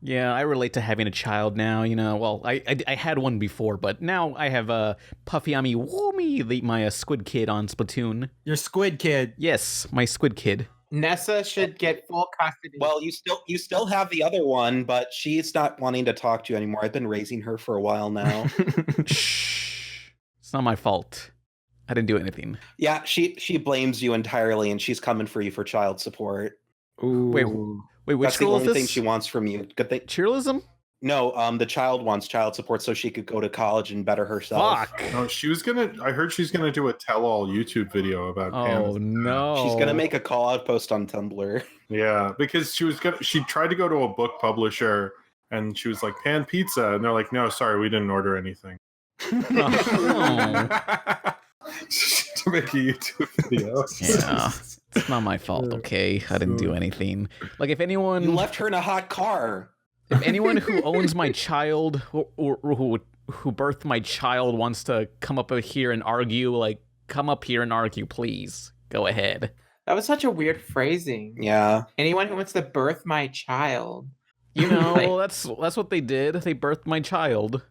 Yeah, I relate to having a child now, you know. Well, I had one before, but now I have Puffy Ami Woomy, my Squid Kid on Splatoon. Your Squid Kid. Yes, my Squid Kid. Nessa should get full custody. Well, you still have the other one, but she's not wanting to talk to you anymore. I've been raising her for a while now. Shh. It's not my fault. I didn't do anything. Yeah, she blames you entirely, and she's coming for you for child support. Ooh. Wait, which That's the girl is only this? thing she wants from you. Good thing. Cheerleism? No, the child wants child support so she could go to college and better herself. Fuck. No, I heard she's gonna do a tell-all YouTube video about Oh Pam. no. She's gonna make a call-out post on Tumblr. Yeah, because she tried to go to a book publisher and she was like, Pan Pizza, and they're like, no, sorry, we didn't order anything. To make a YouTube video. Yeah. It's not my fault, okay? I didn't do anything. Like, if anyone... You left her in a hot car. If anyone who owns my child or who birthed my child wants to come up here and argue, like, come up here and argue, please. Go ahead. That was such a weird phrasing. Yeah. Anyone who wants to birth my child. You know, that's what they did. They birthed my child.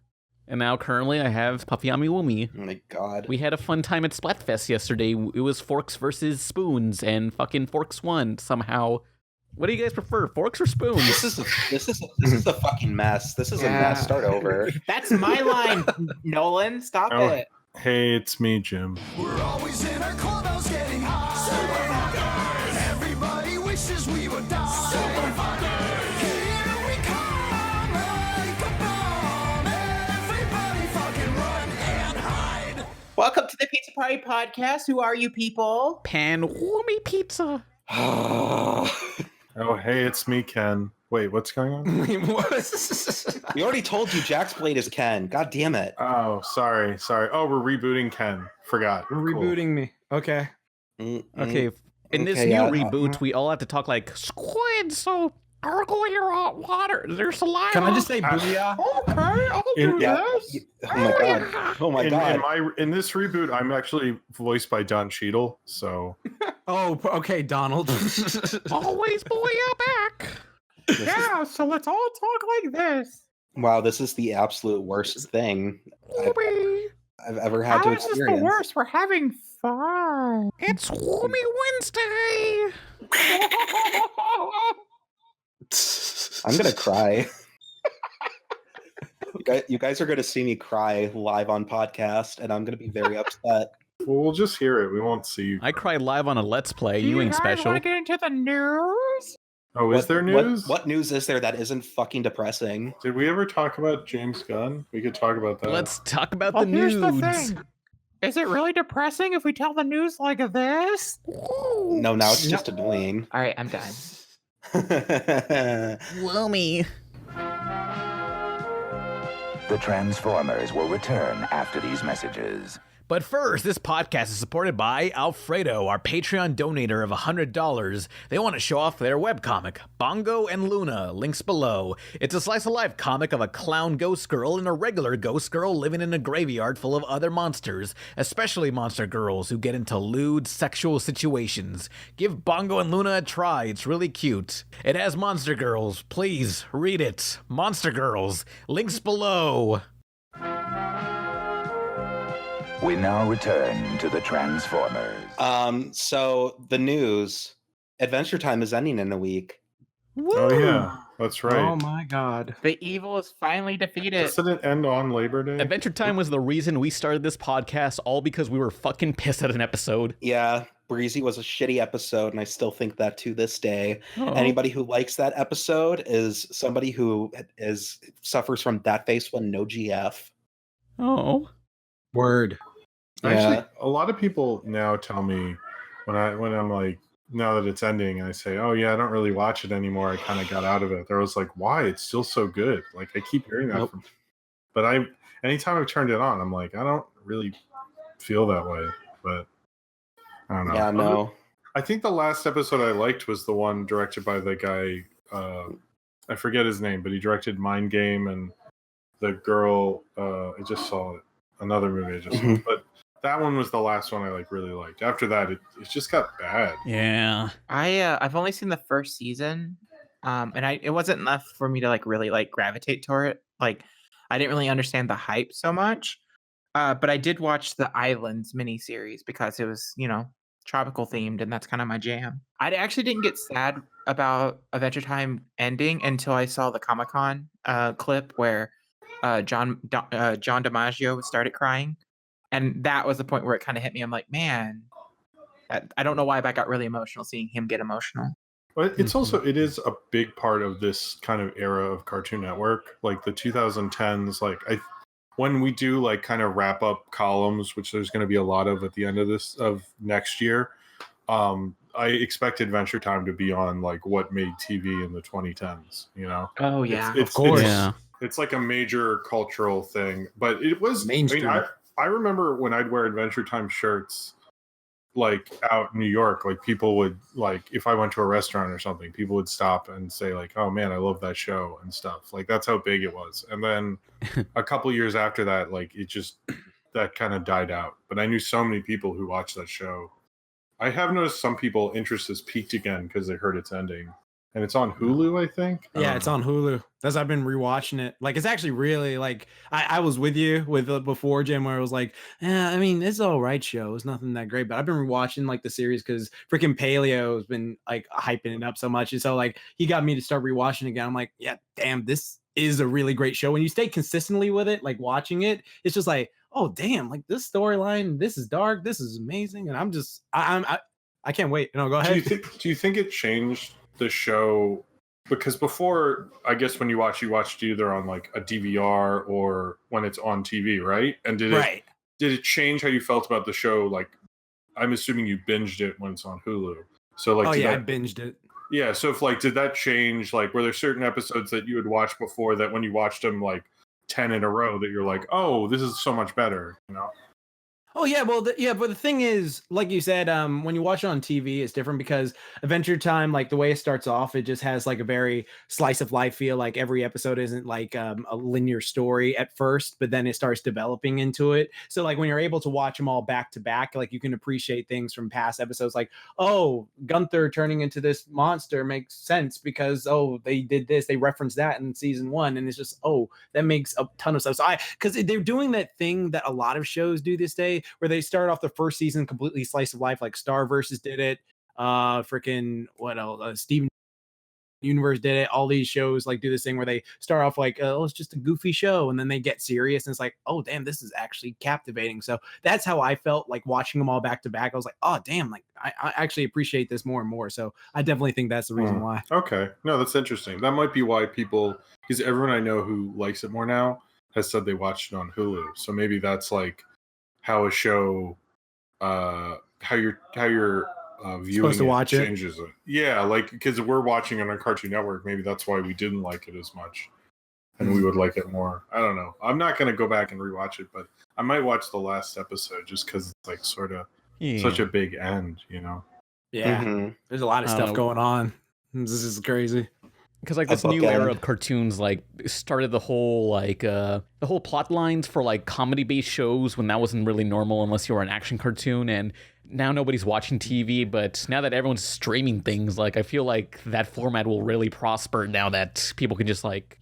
And now currently I have Puffy Ami Woomy. Oh my god. We had a fun time at Splatfest yesterday. It was forks versus spoons, and fucking forks won somehow. What do you guys prefer, forks or spoons? This is a fucking mess. This is a mess. Start over. That's my line, Nolan. Stop it. Hey, it's me, Jim. We're always in our clubhouse getting high. Super fuckers. Everybody wishes we would die. Super fuckers. Here we come like a bomb. Everybody fucking run and hide. Welcome to the Pizza Party Podcast. Who are you people? Pan Woomy Pizza. Oh, hey, it's me, Ken. Wait, what's going on? We already told you JaxBlade is Ken. God damn it. Oh, sorry. Oh, we're rebooting Ken. Forgot. You're rebooting me. Okay. Okay, in this new reboot, we all have to talk like squid, so gargle your hot water. There's saliva. Can I just say booyah? Okay, I'll do this. Oh my god. Oh my god. In this reboot, I'm actually voiced by Don Cheadle, so... Oh, okay, Donald. Always booyah back. Yeah, so let's all talk like this. Wow, this is the absolute worst thing I've ever had How to is this experience. the worst? We're having fun. It's Woomy Wednesday. I'm gonna cry. You guys are gonna see me cry live on podcast, and I'm gonna be very upset. Well, we'll just hear it. We won't see you. I cried live on a Let's Play. You ain't special. Want to get into the news? Oh, is there news? What news is there that isn't fucking depressing? Did we ever talk about James Gunn? We could talk about that. Let's talk about Well, the here's news. the thing. Is it really depressing if we tell the news like this? No, now it's just annoying. All right, I'm done. Woomy. The Transformers will return after these messages. But first, this podcast is supported by Alfredo, our Patreon donator of $100. They want to show off their webcomic, Bongo and Luna, links below. It's a slice-of-life comic of a clown ghost girl and a regular ghost girl living in a graveyard full of other monsters, especially monster girls who get into lewd sexual situations. Give Bongo and Luna a try, it's really cute. It has monster girls, please, read it. Monster girls, links below. We now return to the Transformers. So the news, Adventure Time is ending in a week. Oh, yeah. That's right. Oh my god. The evil is finally defeated. Doesn't it end on Labor Day? Adventure Time was the reason we started this podcast, all because we were fucking pissed at an episode. Yeah, Breezy was a shitty episode, and I still think that to this day. Oh. Anybody who likes that episode is somebody who suffers from that face one, no GF. Oh. Word. Actually, a lot of people now tell me when I'm like, now that it's ending, I say, oh yeah, I don't really watch it anymore. I kind of got out of it. There was like, why? It's still so good. Like I keep hearing that from, but anytime I've turned it on, I'm like, I don't really feel that way. But I don't know. Yeah, no. I think the last episode I liked was the one directed by the guy. I forget his name, but he directed Mind Game and the girl. I just saw it. Another movie I just saw, but that one was the last one I really liked. After that, it just got bad. Yeah. I've only seen the first season, And it wasn't enough for me to like really like gravitate toward it. Like I didn't really understand the hype so much. But I did watch the Islands miniseries because it was, tropical themed, and that's kind of my jam. I actually didn't get sad about Adventure Time ending until I saw the Comic-Con clip where John DiMaggio started crying, and that was the point where it kind of hit me. I'm like, man, I don't know why, but I got really emotional seeing him get emotional. But it's also, it is a big part of this kind of era of Cartoon Network, like the 2010s. Like when we do like kind of wrap up columns, which there's going to be a lot of at the end of next year, I expect Adventure Time to be on like what made TV in the 2010s. Oh yeah, It's, of course. it's like a major cultural thing, but it was Mainstream. I remember when I'd wear Adventure Time shirts, like out in New York, like people would, like if I went to a restaurant or something, people would stop and say like, oh man, I love that show and stuff. Like that's how big it was. And then a couple years after that, like it just, that kind of died out. But I knew so many people who watched that show. I have noticed some people interest has peaked again because they heard it's ending. And it's on Hulu, I think. Yeah, it's on Hulu. That's I've been rewatching it. Like it's actually really like I was with you with before, Jim, where it was like, yeah, I mean, it's an all right show. It's nothing that great, but I've been rewatching like the series because freaking Paleo has been like hyping it up so much, and so like he got me to start rewatching again. I'm like, yeah, damn, this is a really great show. When you stay consistently with it, like watching it, it's just like, oh damn, like this storyline, this is dark, this is amazing, and I can't wait. Go ahead. Do you think it changed the show? Because before, I guess when you watched either on like a DVR or when it's on TV, right? And did it change how you felt about the show? Like, I'm assuming you binged it when it's on Hulu. So like, I binged it. Yeah. So if like, did that change? Like, were there certain episodes that you had watched before that when you watched them like 10 in a row that you're like, oh, this is so much better, Oh yeah, well, but the thing is, like you said, when you watch it on TV, it's different because Adventure Time, like the way it starts off, it just has like a very slice of life feel. Like every episode isn't like a linear story at first, but then it starts developing into it. So like when you're able to watch them all back to back, like you can appreciate things from past episodes. Like, oh, Gunther turning into this monster makes sense because they did this, they referenced that in season 1, and it's just that makes a ton of stuff. So because they're doing that thing that a lot of shows do this day, where they start off the first season completely slice of life, like Star Versus did it. Freaking what else? Steven Universe did it. All these shows like do this thing where they start off like, it's just a goofy show, and then they get serious, and it's like, oh damn, this is actually captivating. So that's how I felt like watching them all back to back. I was like, oh damn, like I actually appreciate this more and more. So I definitely think that's the reason why. Okay, no, that's interesting. That might be why because everyone I know who likes it more now has said they watched it on Hulu. So maybe that's like how a show, how you're viewing supposed to watch it changes it. Yeah, like because we're watching it on Cartoon Network, maybe that's why we didn't like it as much, and we would like it more. I don't know. I'm not gonna go back and rewatch it, but I might watch the last episode just because it's like sort of such a big end, Yeah, There's a lot of stuff going on. This is crazy. Because like this new era of cartoons like started the whole plot lines for like comedy-based shows when that wasn't really normal unless you were an action cartoon, and now nobody's watching TV, but now that everyone's streaming things, like I feel like that format will really prosper now that people can just like,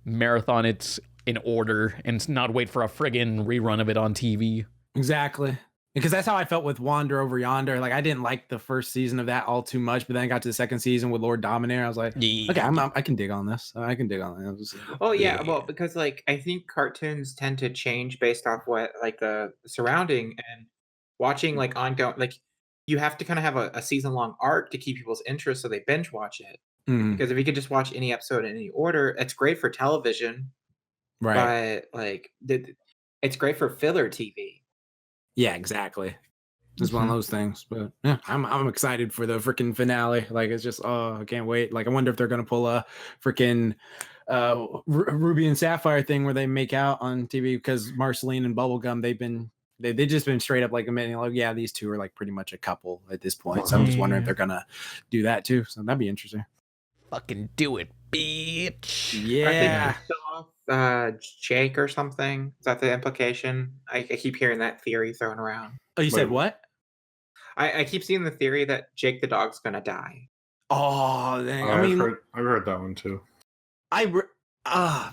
marathon it in order and not wait for a friggin' rerun of it on TV. Exactly. Because that's how I felt with Wander Over Yonder. Like I didn't like the first season of that all too much, but then I got to the second season with Lord Dominator. I was like, okay, I can dig on this. I can dig on it. Oh yeah, well, because like I think cartoons tend to change based off what like the surrounding, and watching like ongoing, like you have to kind of have a season long arc to keep people's interest so they binge watch it. Because if you could just watch any episode in any order, it's great for television, right? But like it's great for filler TV. Yeah, exactly. It's one of those things, but yeah, I'm excited for the freaking finale. Like it's just I can't wait. Like I wonder if they're gonna pull a freaking Ruby and Sapphire thing where they make out on TV, because Marceline and Bubblegum, they've just been straight up like admitting like, yeah, these two are like pretty much a couple at this point. So I'm just wondering if they're gonna do that too. So that'd be interesting. Fucking do it, bitch. Yeah. Jake or something. Is that the implication? I keep hearing that theory thrown around. Oh, you said what? I keep seeing the theory that Jake the dog's gonna die. Oh, dang. I mean, I've heard that one too.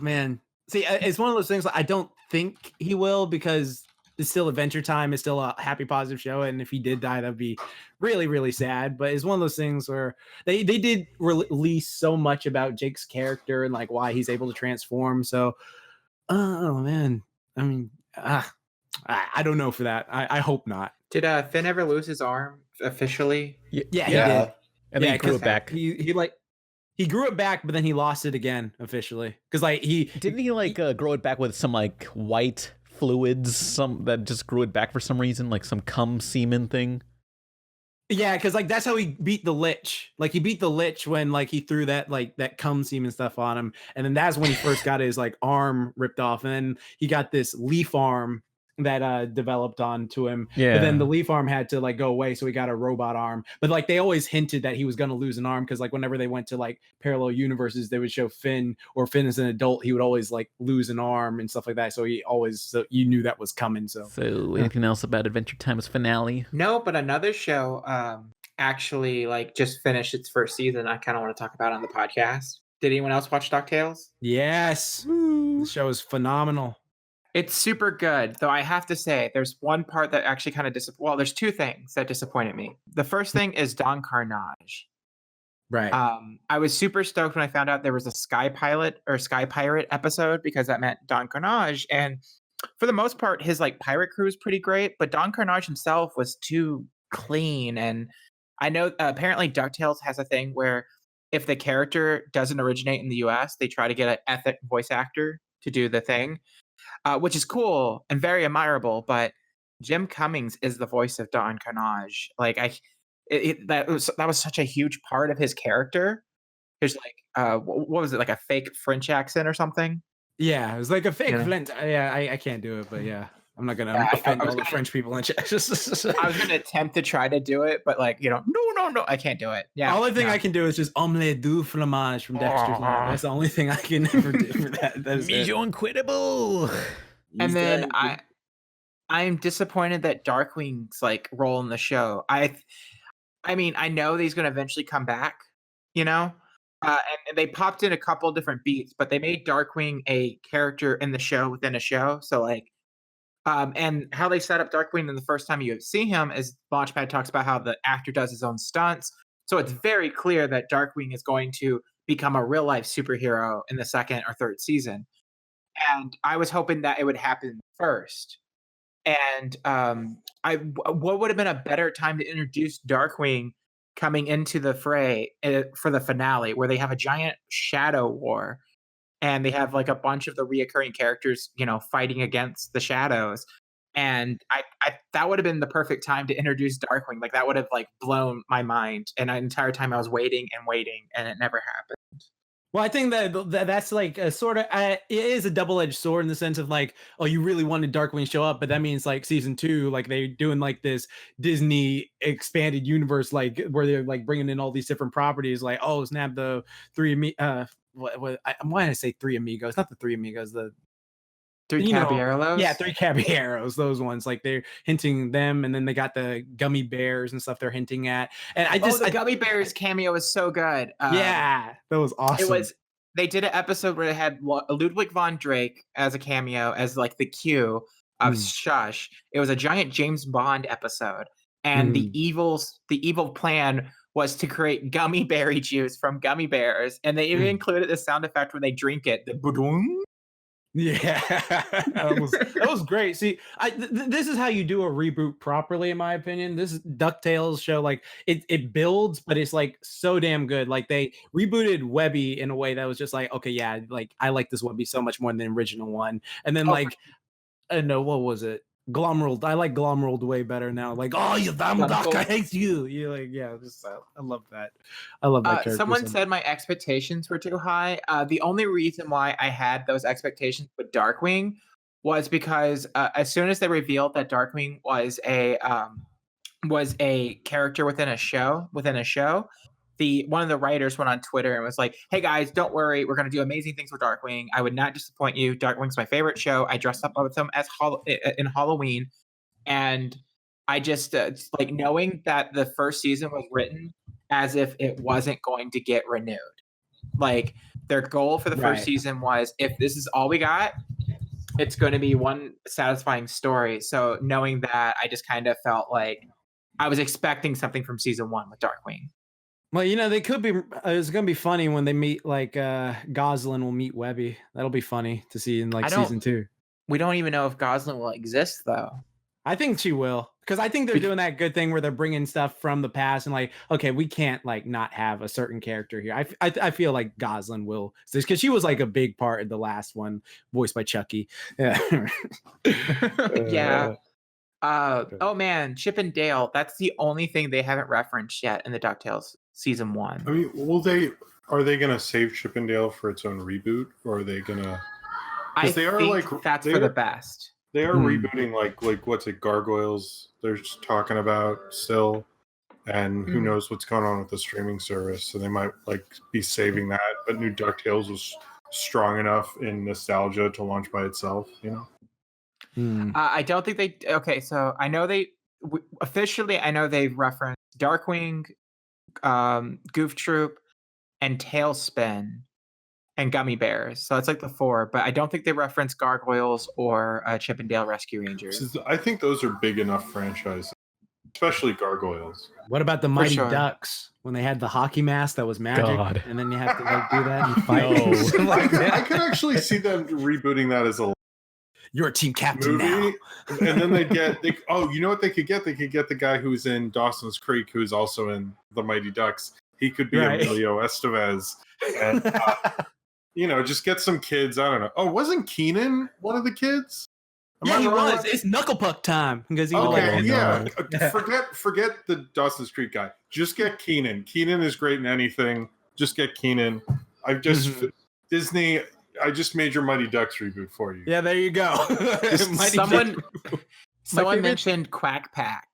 Man. See, it's one of those things I don't think he will, because it's still Adventure Time. It's still a happy, positive show. And if he did die, that'd be really, really sad. But it's one of those things where they did release so much about Jake's character and like why he's able to transform. So, oh man. I mean, I don't know for that. I hope not. Did Finn ever lose his arm officially? Yeah, Yeah. he did. And then he grew it back. He grew it back, but then he lost it again officially. Because like Didn't he grow it back with some like white fluids, some that just grew it back for some reason, like some cum semen thing? Yeah, because like that's how he beat the Lich. Like he beat the Lich when like he threw that cum semen stuff on him, and then that's when he first got his like arm ripped off, and then he got this leaf arm that developed onto him. Yeah. But then the leaf arm had to like go away, so he got a robot arm. But like they always hinted that he was gonna lose an arm, because like whenever they went to like parallel universes, they would show Finn as an adult, he would always like lose an arm and stuff like that. So you knew that was coming. So anything else about Adventure Time's finale? No, but another show actually like just finished its first season. I kind of want to talk about on the podcast. Did anyone else watch DuckTales? yes, the show is phenomenal. It's super good, though I have to say there's one part that actually kind of there's two things that disappointed me. The first thing is Don Carnage. Right. I was super stoked when I found out there was a Sky Pirate episode, because that meant Don Carnage. And for the most part, his like pirate crew is pretty great, but Don Carnage himself was too clean. And I know apparently DuckTales has a thing where if the character doesn't originate in the US, they try to get an ethnic voice actor to do the thing. Which is cool and very admirable, but Jim Cummings is the voice of Don Carnage. Like that was such a huge part of his character. There's like what was it, like a fake French accent or something? Yeah, it was like a fake Yeah. Flint. Yeah, I can't do it, but yeah, I'm not gonna offend all the French people in chat. I was gonna attempt to try to do it, but like no, I can't do it. Yeah, only thing no. I can do is just omelette du fromage from Dexter's Lab. That's the only thing I can ever do for that. That is it. Mission incredible. And then I'm disappointed that Darkwing's like role in the show. I mean, I know that he's going to eventually come back, you know, and they popped in a couple different beats, but they made Darkwing a character in the show within a show. So like, and how they set up Darkwing in the first time you see him is Launchpad talks about how the actor does his own stunts. So it's very clear that Darkwing is going to become a real life superhero in the second or third season. And I was hoping that it would happen first. And what would have been a better time to introduce Darkwing coming into the fray for the finale, where they have a giant shadow war, and they have like a bunch of the reoccurring characters, you know, fighting against the shadows. And I that would have been the perfect time to introduce Darkwing. Like that would have like blown my mind. And the entire time I was waiting, and it never happened. Well, I think that's like a sort of it is a double-edged sword in the sense of like, oh, you really wanted Darkwing to show up, but that means like season 2, like they're doing like this Disney expanded universe, like where they're like bringing in all these different properties, like oh snap, the three I'm wanting to say Three Amigos, not the Three Amigos, the Three Caballeros? Yeah, Three Caballeros, those ones. Like they're hinting them, and then they got the gummy bears and stuff they're hinting at. And the gummy bears cameo is so good. Yeah, that was awesome. They did an episode where they had Ludwig von Drake as a cameo, as like the Q of Shush. It was a giant James Bond episode, and the evil plan was to create gummy berry juice from gummy bears, and they even included the sound effect when they drink it, the boom. Yeah, that was great. See, this is how you do a reboot properly, in my opinion. This DuckTales show, like it builds, but it's like so damn good. Like they rebooted Webby in a way that was just like, okay, yeah, like I like this Webby so much more than the original one. And then I don't know, what was it? Glomworld. I like Glomworld way better now. Like, oh, you damn duck, I hate you. You're like, yeah, I love that. I love that character. Someone said my expectations were too high. The only reason why I had those expectations with Darkwing was because as soon as they revealed that Darkwing was a character within a show, one of the writers went on Twitter and was like, hey guys, don't worry, we're going to do amazing things with Darkwing. I would not disappoint you. Darkwing's my favorite show. I dressed up with him as in Halloween. And I just like knowing that the first season was written as if it wasn't going to get renewed. Like their goal for the first season was, if this is all we got, it's going to be one satisfying story. So knowing that, I just kind of felt like I was expecting something from season 1 with Darkwing. Well, they could be. It's gonna be funny when they meet. Like Goslin will meet Webby. That'll be funny to see in season 2. We don't even know if Goslin will exist though. I think she will, because I think they're doing that good thing where they're bringing stuff from the past and like, okay, we can't like not have a certain character here. I feel like Goslin will, because she was like a big part of the last one, voiced by Chucky. Yeah. Yeah. Oh man, Chip and Dale. That's the only thing they haven't referenced yet in the DuckTales season 1. I mean, are they gonna save Chip and Dale for its own reboot, or are they gonna? I think that's for the best. They are rebooting like what's it, Gargoyles? They're just talking about still, and who knows what's going on with the streaming service. So they might like be saving that. But new DuckTales was strong enough in nostalgia to launch by itself. I don't think they. Okay, so I know officially. I know they've referenced Darkwing, Goof Troop, and Tailspin, and Gummy Bears. So it's like the 4, but I don't think they reference Gargoyles or Chip and Dale Rescue Rangers. I think those are big enough franchises, especially Gargoyles. What about the Mighty Ducks when they had the hockey mask that was magic, and then you have to like do that and fight? I could actually see them rebooting that as a You're a team captain movie, now. And then you know what they could get? They could get the guy who's in Dawson's Creek, who's also in the Mighty Ducks. He could be Emilio Estevez, and just get some kids. I don't know. Oh, wasn't Keenan one of the kids? Yeah, he was. It's Knuckle Puck time because he Forget the Dawson's Creek guy. Just get Keenan. Keenan is great in anything. Just get Keenan. Disney. I just made your Mighty Ducks reboot for you. Yeah, there you go. Someone mentioned Quack Pack.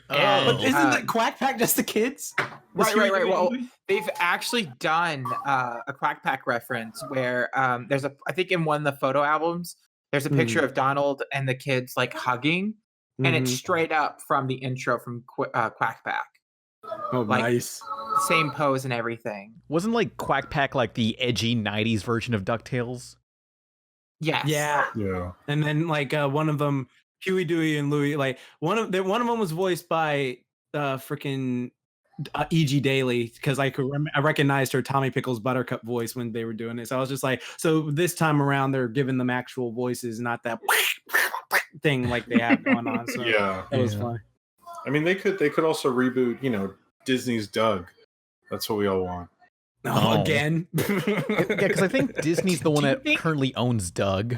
But isn't the Quack Pack just the kids? Right. Well, they've actually done a Quack Pack reference where there's I think in one of the photo albums, there's a picture of Donald and the kids like hugging, and it's straight up from the intro from Quack Pack. Oh, nice. Same pose and everything. Wasn't like Quack Pack like the edgy 90s version of DuckTales? Yes. Yeah. And then like one of them, Huey, Dewey, and Louie, like one of them was voiced by freaking E.G. Daily, because I recognized her Tommy Pickles Buttercup voice when they were doing it. So I was just like, so this time around they're giving them actual voices, not that thing like they have going on. So that was fun. I mean, they could also reboot, Disney's Doug. That's what we all want. Again? Yeah, because I think Disney's the one that currently owns Doug.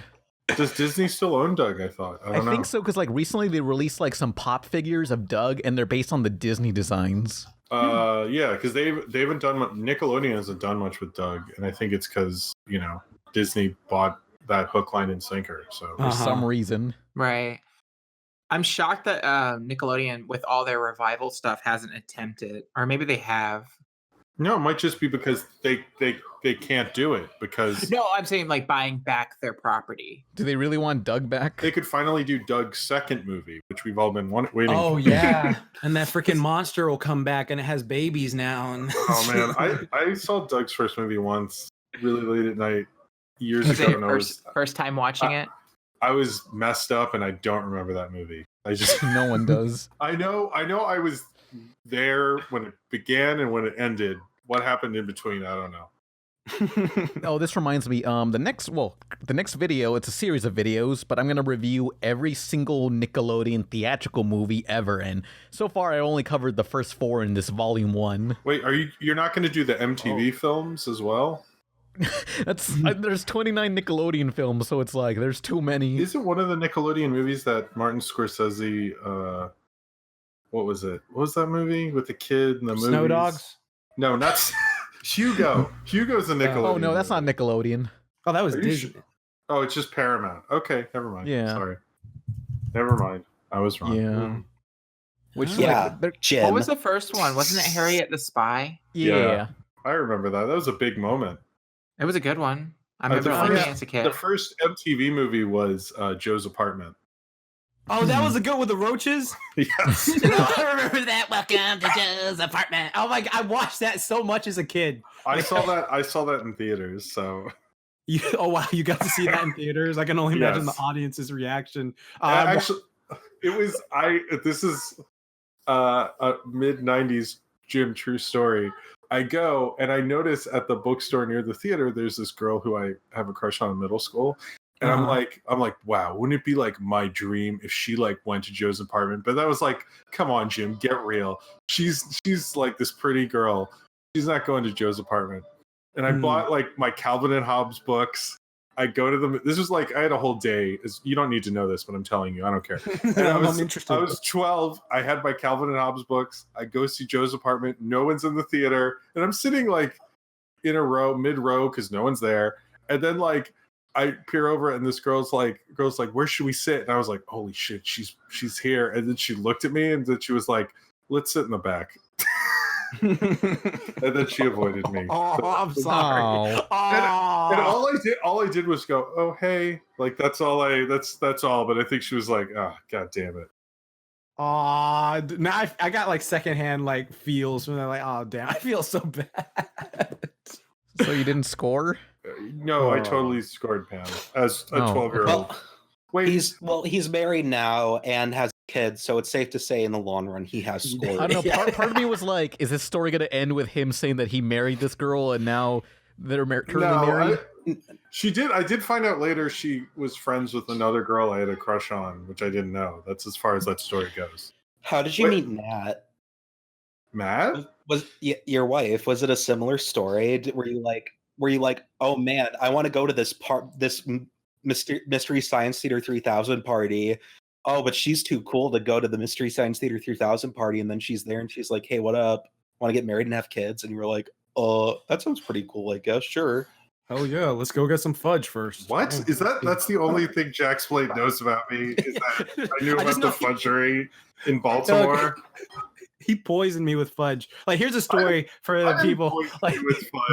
Does Disney still own Doug? I thought. I don't know. Think so, because like recently they released like some pop figures of Doug, and they're based on the Disney designs. Yeah, because they haven't done much. Nickelodeon hasn't done much with Doug, and I think it's because Disney bought that hook, line, and sinker. So for some reason, right. I'm shocked that Nickelodeon, with all their revival stuff, hasn't attempted, or maybe they have. No, it might just be because they can't do it because. No, I'm saying like buying back their property. Do they really want Doug back? They could finally do Doug's second movie, which we've all been waiting. Oh for. Yeah, and that freaking monster will come back, and it has babies now. And oh man, I saw Doug's first movie once, really late at night, years ago. First time watching it. I was messed up, and I don't remember that movie. No one does. I know. I was there when it began and when it ended. What happened in between? I don't know. Oh, this reminds me. The next video, it's a series of videos, but I'm gonna review every single Nickelodeon theatrical movie ever, and so far I only covered the first 4 in this volume 1. Wait, you're not going to do the MTV films as well? There's 29 Nickelodeon films, so it's like there's too many. Isn't one of the Nickelodeon movies that Martin Scorsese? What was it? What was that movie with the kid and the movies? Snow Dogs? No, not Hugo. Hugo's a Nickelodeon. Oh no, that's not Nickelodeon. Oh, that was Disney. Sure? Oh, it's just Paramount. Okay, never mind. Yeah. Sorry. Never mind. I was wrong. Yeah. Which Jim. What was the first one? Wasn't it Harriet the Spy? Yeah. I remember that. That was a big moment. It was a good one. I remember it as a kid. The first MTV movie was Joe's Apartment. Oh, that was a good with the roaches. Yes. I remember that. Welcome to Joe's apartment. Oh my god, I watched that so much as a kid. I saw that in theaters. So Oh wow, you got to see that in theaters. I can only imagine Yes. the audience's reaction. actually, it was This is a mid '90s Jim true story. I go and I notice at the bookstore near the theater, there's this girl who I have a crush on in middle school. And I'm like, wow, wouldn't it be like my dream if she like went to Joe's apartment? But that was like, come on, Jim, get real. She's like this pretty girl. She's not going to Joe's apartment. And I bought like my Calvin and Hobbes books. I go to them. This was like I had a whole day. You don't need to know this, but I'm telling you, I don't care. And I'm interested. I was 12. I had my Calvin and Hobbes books. I go see Joe's apartment. No one's in the theater, and I'm sitting like in a row, mid row, because no one's there. And then like I peer over, and this girl's like, where should we sit? And I was like, holy shit, she's here. And then she looked at me, and then she was like, let's sit in the back. And then she avoided me. Oh, I'm sorry. And all I did was go, oh hey, like that's all. But I think she was like, oh god damn it. Now I got like secondhand like feels when they're like, oh damn, I feel so bad. So you didn't score? No, I totally scored Pam as a 12-year-old. Well, Wait, he's married now and has kids, so it's safe to say in the long run he has scored. I don't know. Part of me was like, is this story going to end with him saying that he married this girl and now they're currently married? She did. I did find out later she was friends with another girl I had a crush on, which I didn't know. That's as far as that story goes. How did you meet Nat? Matt? Was your wife? Was it a similar story? Were you like, oh man, I want to go to this Mystery Science Theater 3000 party. Oh, but she's too cool to go to the Mystery Science Theater 3000 party, and then she's there and she's like, hey, what up? Want to get married and have kids? And you were like, that sounds pretty cool, I guess. Sure. Hell yeah, let's go get some fudge first. What is that? That's the only thing JaxBlade knows about me. Is that I knew about the fudgery in Baltimore. He poisoned me with fudge. Like, here's a story for the people. Like,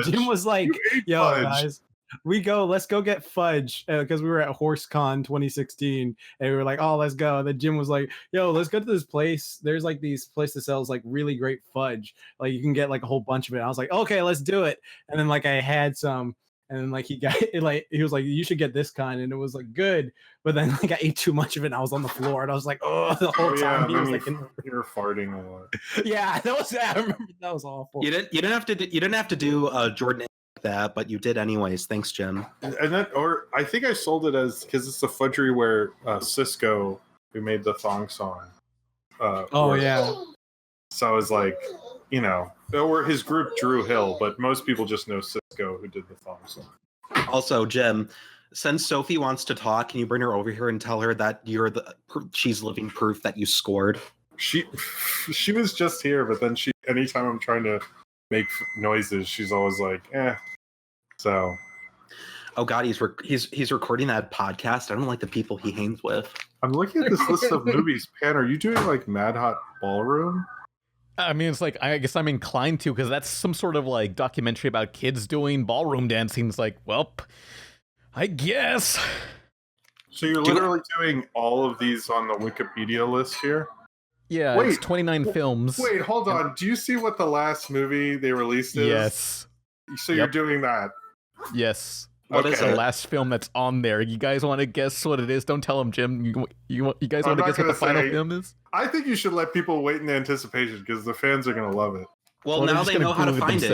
Jim was like, "Yo, fudge. guys, let's go get fudge," because we were at HorseCon 2016, and we were like, "Oh, let's go." And then Jim was like, "Yo, let's go to this place. There's like these place that sells like really great fudge. Like, you can get like a whole bunch of it." And I was like, "Okay, let's do it." And then like I had some. And then like he was like, you should get this kind, and it was like good. But then like I ate too much of it, and I was on the floor, and I was like, oh, the whole time he was like, you were farting a lot. yeah, I remember that was awful. You didn't have to do Jordan like that, but you did anyways. Thanks, Jim. And that, or I think I sold it as because it's the fudgery where Cisco, who made the thong song. Yeah. So I was like, or his group Drew Hill, but most people just know Cisco, who did the thong song. Also, Jim, since Sophie wants to talk, can you bring her over here and tell her that she's living proof that you scored? She was just here, but then anytime I'm trying to make noises, she's always like, eh. So. Oh God, he's recording that podcast. I don't like the people he hangs with. I'm looking at this list of movies. Pan, are you doing like Mad Hot Ballroom? I mean, it's like, I guess I'm inclined to, because that's some sort of like documentary about kids doing ballroom dancing. It's like, well, I guess. So you're literally doing all of these on the Wikipedia list here? Yeah, it's 29 films. Wait, hold on. Do you see what the last movie they released is? Yes. So you're doing that? Yes. What is The it? last film that's on there. You guys want to guess what it is? Don't tell them, Jim. You guys want to guess what the final film is? I think you should let people wait in anticipation because the fans are going to love it. Well, now they know how to find it.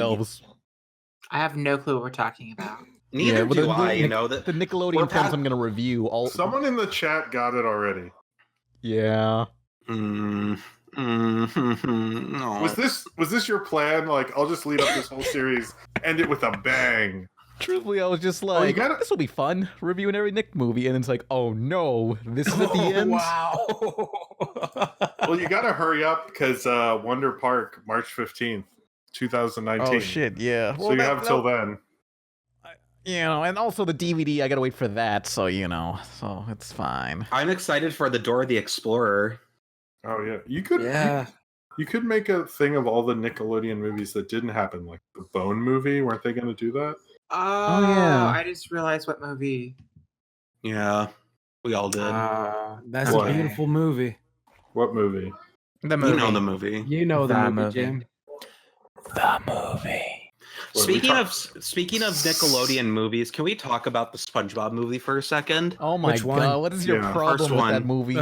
I have no clue what we're talking about. Neither do I. The Nickelodeon films I'm going to review. Someone in the chat got it already. Yeah. No. Was this your plan? Like, I'll just lead up this whole series, end it with a bang. Truthfully, I was just like, this will be fun, reviewing every Nick movie, and it's like, oh no, this is at the end? Wow. Well, you gotta hurry up, because Wonder Park, March 15th, 2019. Oh shit, yeah. So you have till then. And also the DVD, I gotta wait for that, so so it's fine. I'm excited for the Dora the Explorer. Oh yeah, you could. Yeah. You could make a thing of all the Nickelodeon movies that didn't happen, like the Bone movie. Weren't they going to do that? Oh yeah, I just realized what movie. Yeah. We all did. That's What? a beautiful movie. What movie? The movie. You know the movie. You know the movie, Jim. The movie. What, we Speaking of Nickelodeon movies, can we talk about the SpongeBob movie for a second? Oh my Which one? god, what is your Yeah. problem First with that one. movie?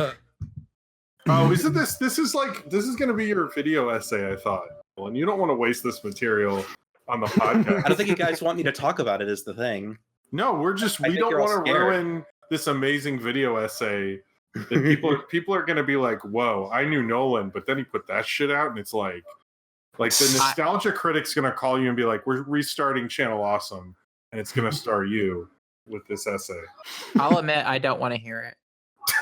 Oh, isn't this? This is going to be your video essay. I thought, well, and you don't want to waste this material on the podcast. I don't think you guys want me to talk about it. Is the thing? No, we I don't think you're all want to scared. ruin this amazing video essay. That people are going to be like, "Whoa, I knew Nolan, but then he put that shit out," and it's like the nostalgia critic's going to call you and be like, "We're restarting Channel Awesome, and it's going to star you with this essay." I'll admit I don't want to hear it.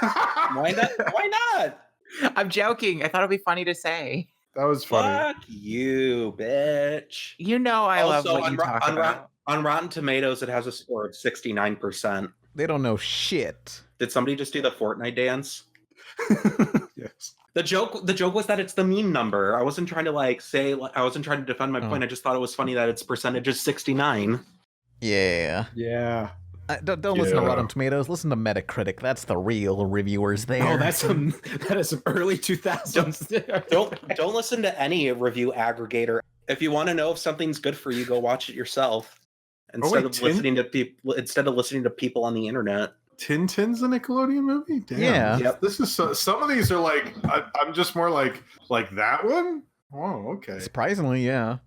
Why not? Why not? I'm joking. I thought it'd be funny to say. That was funny. Fuck you, bitch. You know I love what you talk about. On Rotten Tomatoes, it has a score of 69%. They don't know shit. Did somebody just do the Fortnite dance? Yes. The joke was that it's the meme number. I wasn't trying to I wasn't trying to defend my point. I just thought it was funny that its percentage is 69. Yeah. Yeah. Don't listen to Yeah. Rotten Tomatoes. Listen to Metacritic. That's the real reviewers there. Oh, that is some early 2000s. Don't listen to any review aggregator. If you want to know if something's good for you, go watch it yourself. Instead of listening to people on the internet. Tintin's a Nickelodeon movie? Damn. Yeah. Yep. This is some of these are like I'm just more like that one? Oh, okay. Surprisingly, yeah.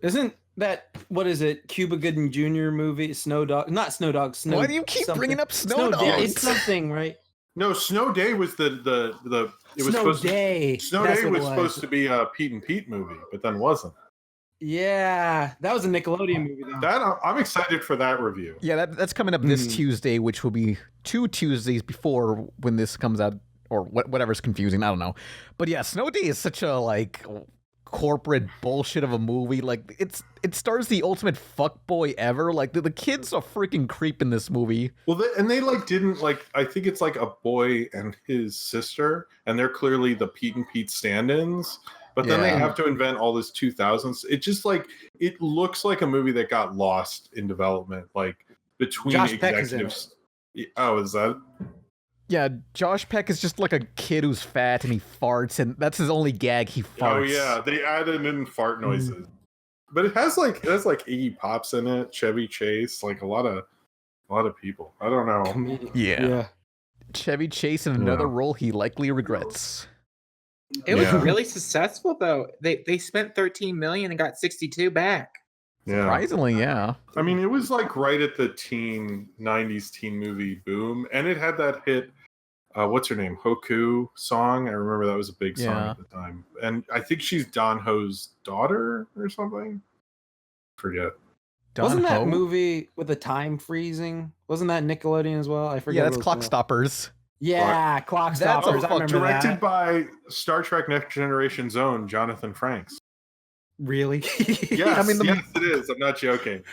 Isn't that, what is it, Cuba Gooding Jr. movie? Snow Dog? Not Snow Dog. Snow. Why do you keep something. bringing up Snow Day. Dogs? It's something, right? No, Snow Day was it was Snow supposed Day. to Snow That's Day what was it supposed to be a Pete and Pete movie, but then wasn't. Yeah, that was a Nickelodeon movie though. That I'm excited for that review. Yeah, that's coming up this Tuesday, which will be 2 Tuesdays before when this comes out, or whatever's confusing. I don't know. But yeah, Snow Day is such a corporate bullshit of a movie. Like it stars the ultimate fuckboy ever. Like the kid's a freaking creep in this movie. Well, they didn't I think it's like a boy and his sister, and they're clearly the Pete and Pete stand-ins. But then they Yeah. have to invent all this 2000s. It just it looks like a movie that got lost in development, between Josh Peck is in executives. Oh, is that? Yeah, Josh Peck is just like a kid who's fat and he farts, and that's his only gag. He farts. Oh yeah, they added in fart noises. But it has Iggy Pop's in it, Chevy Chase, a lot of people. I don't know. Yeah. Chevy Chase in another role he likely regrets. It was Yeah. really successful though. They spent 13 million and got 62 back. Yeah. Surprisingly, yeah. I mean, it was right at the 90s teen movie boom, and it had that hit, what's her name, Hoku song. I remember that was a big song Yeah. at the time. And I think she's Don Ho's daughter or something. Forget. Wasn't that Ho? movie with the time freezing? Wasn't that Nickelodeon as well? I forget. Yeah, what that's it was Clock called. Stoppers. Yeah, Clock That's Stoppers. I remember Directed that. by Star Trek Next Generation's own Jonathan Frakes. Really? Yes, I mean, yes, it is. I'm not joking.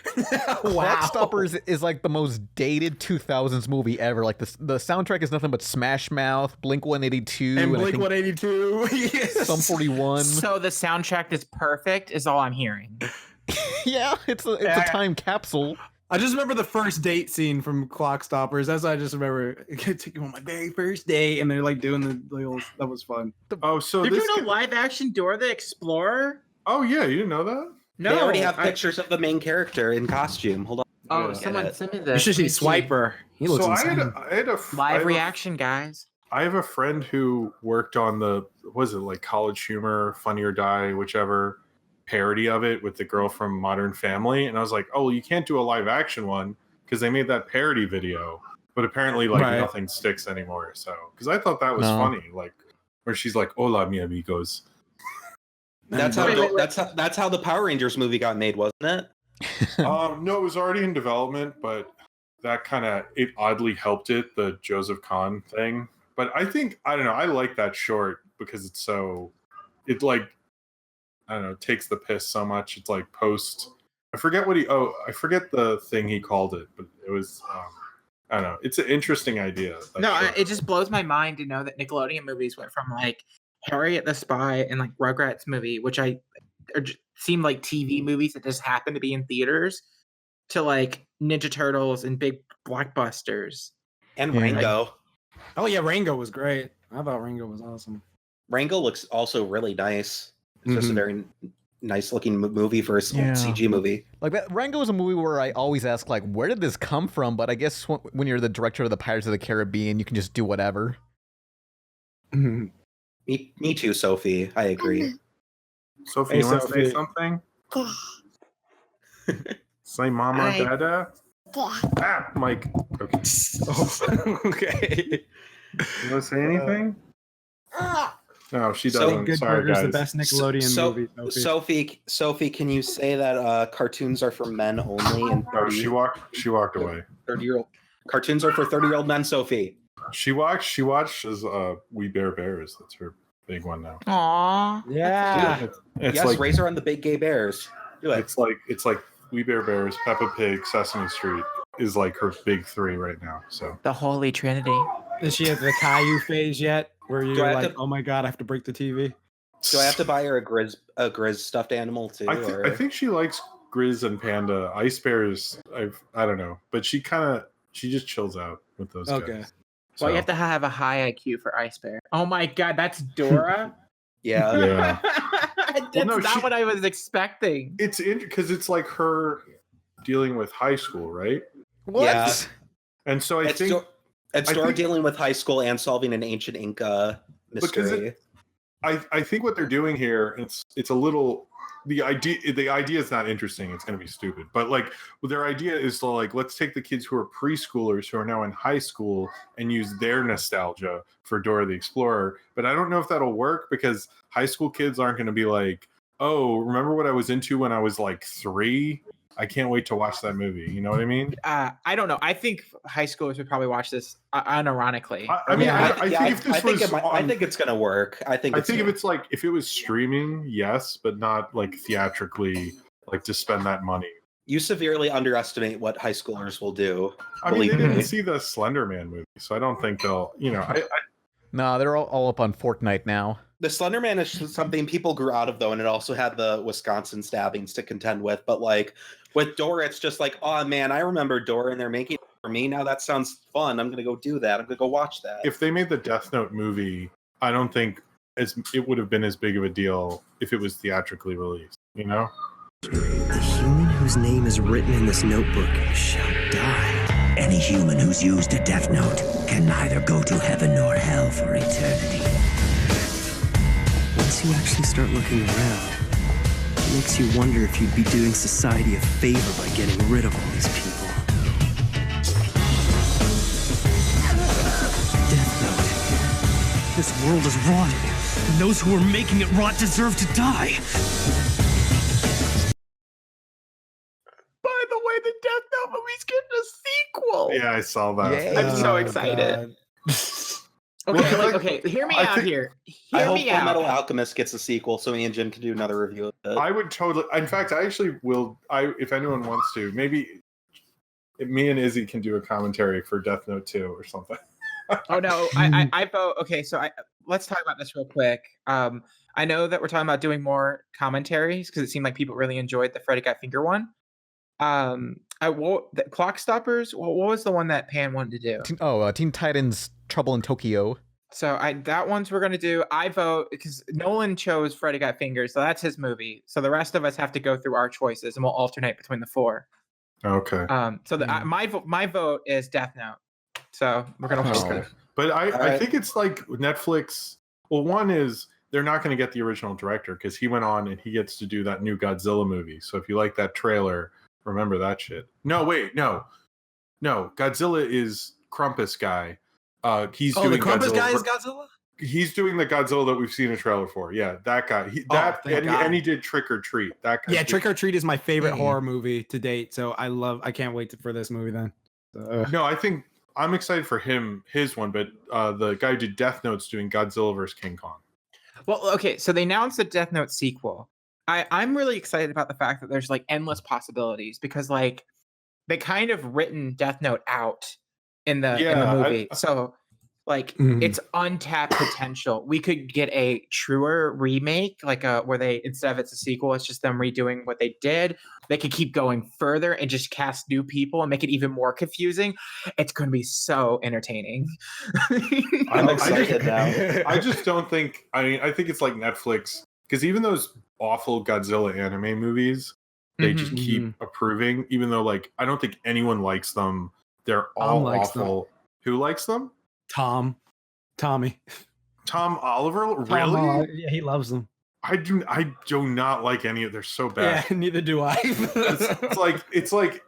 Clock Stoppers is the most dated 2000s movie ever. The soundtrack is nothing but Smash Mouth, Blink 182, And I Blink think 182. Yes. Sum 41. So the soundtrack is perfect, is all I'm hearing. Yeah, it's a time capsule. I just remember the first date scene from Clock Stoppers. That's what I just remember. I took you on my very first date, and they're doing the little. That was fun. Oh, so They're this. doing a live action Dora the Explorer? Oh yeah, you didn't know that? No, They already have pictures of the main character in costume. Hold on. Oh, Yeah. someone send me You this. should see Swiper. He looks So I insane. had a Live reaction, guys. I have a friend who worked on College Humor, Funny or Die, whichever parody of it with the girl from Modern Family, and I was like, oh, well, you can't do a live action one because they made that parody video, but apparently Right. nothing sticks anymore. So because I thought that was No. funny, where she's like, "Hola, mi amigos." That's how the Power Rangers movie got made, wasn't it? No, it was already in development, but that it oddly helped it, the Joseph Kahn thing. But I don't know, I like that short because it's so, I don't know, takes the piss so much. It's post, I forget the thing he called it, but it was, I don't know, it's an interesting idea. No, it just blows my mind to know that Nickelodeon movies went from Harriet the Spy and Rugrats movie, which seem like TV movies that just happen to be in theaters, to Ninja Turtles and big blockbusters. And Yeah. Rango. Oh yeah, Rango was great. I thought Rango was awesome. Rango looks also really nice. It's just a Mhm. very nice looking movie for a Yeah. CG movie. Like that, Rango is a movie where I always ask, like, where did this come from? But I guess when you're the director of the Pirates of the Caribbean, you can just do whatever. Mhm. Me too, Sophie. I agree. Sophie, Hey, you want to say Sophie. something? Say mama, dada. Ah, Mike. Okay. Oh, okay. You want to say anything? No, she So- doesn't. Good Sorry, Burger's guys. the best Nickelodeon movie. Sophie, can you say that cartoons are for men only and No, she walked away. 30-year-old cartoons are for 30-year-old men, Sophie? She watches We Bear Bears. That's her big one now. Aww. Yeah. It's Yes, like raise her on the big gay bears. Do it. it's like We Bear Bears, Peppa Pig, Sesame Street is like her big three right now. So The Holy Trinity. Is she at the Caillou phase yet? Where Do you're I have like, to- oh my god, I have to break the TV. Do I have to buy her a Grizz stuffed animal too? I think she likes Grizz and Panda. Ice Bears, I don't know, but she just chills out with those Okay. guys. Well, you So, have to have a high IQ for Ice Bear. Oh my god, that's Dora? Yeah. Yeah. That's no, not what I was expecting. it's because it's like her dealing with high school, right? What? Yeah. And so I It's think It's I Dora think- dealing with high school and solving an ancient Inca Because mystery. I think what they're doing here, it's a little the idea is not interesting. It's going to be stupid. But like their idea is to like let's take the kids who are preschoolers who are now in high school and use their nostalgia for Dora the Explorer. But I don't know if that'll work because high school kids aren't going to be like, "Oh, remember what I was into when I was like 3? I can't wait to watch that movie." You know what I mean? I don't know. I think high schoolers would probably watch this unironically. I mean, Yeah. I think if this was I think it's gonna work. I think if it's like if it was streaming, yes, but not like theatrically, like to spend that money. you severely underestimate what high schoolers will do. I mean, they Believe didn't me. see the Slender Man movie, so I don't think they'll. You know, Nah, they're all up on Fortnite now. The Slender Man is something people grew out of though, and it also had the Wisconsin stabbings to contend with. But like with Dora, it's just like, oh man, I remember Dora, and they're making it for me now. That sounds fun. I'm gonna go do that. I'm gonna go watch that. if they made the Death Note movie, I don't think it would have been as big of a deal if it was theatrically released. You know? The human whose name is written in this notebook shall die. Any human who's used a Death Note can neither go to heaven nor hell for eternity. Once you actually start looking around, it makes you wonder if you'd be doing society a favor by getting rid of all these people. Death Note. This world is rotting, and those who are making it rot deserve to die. By the way, the Death Note movie's getting a sequel. Yeah, I saw that. Yeah. I'm so Oh, excited. God. Okay, Well, okay, hear me I out think- here. I Hear hope me Full Metal out. Alchemist gets a sequel, so me and Jim can do another review of it. I would totally. In fact, I actually will. If anyone wants to, maybe me and Izzy can do a commentary for Death Note 2 or something. Oh no, I vote. Okay, so let's talk about this real quick. I know that we're talking about doing more commentaries because it seemed like people really enjoyed the Freddy Got Finger one. The Clock Stoppers. What was the one that Pan wanted to do? Teen Titans Trouble in Tokyo. So that one's we're gonna do. I vote because Nolan chose Freddy Got Fingers, so that's his movie. So the rest of us have to go through our choices, and we'll alternate between the four. Okay. My vote is Death Note. So we're gonna. Okay. But I right. think it's like Netflix. Well, one is they're not going to get the original director because he went on and he gets to do that new Godzilla movie. So if you like that trailer, remember that shit. No, wait, no. Godzilla is Krampus guy. He's doing the Krampus Godzilla. guy is Godzilla? He's doing the Godzilla that we've seen a trailer for. Yeah, that guy. thank God. And he did Trick or Treat. That guy. Yeah, Trick or Treat is my favorite Mm. horror movie to date. So I can't wait for this movie then. So, No, I think I'm excited for his one, but the guy who did Death Note's doing Godzilla vs King Kong. Well, okay, so they announced a Death Note sequel. I'm really excited about the fact that there's like endless possibilities because like they kind of written Death Note out in the movie. So Like Mhm. it's untapped potential. We could get a truer remake, like where they instead of it's a sequel, it's just them redoing what they did. They could keep going further and just cast new people and make it even more confusing. It's going to be so entertaining. I'm I excited just- now. I just don't think. I mean, I think it's like Netflix because even those awful Godzilla anime movies, they just Mhm. keep approving. Even though, like, I don't think anyone likes them. They're Tom all likes them. awful. Who likes them? Tommy. Tom Oliver? Tom, Really? yeah, he loves them. I do not like any of. They're so bad. Yeah, neither do I. It's like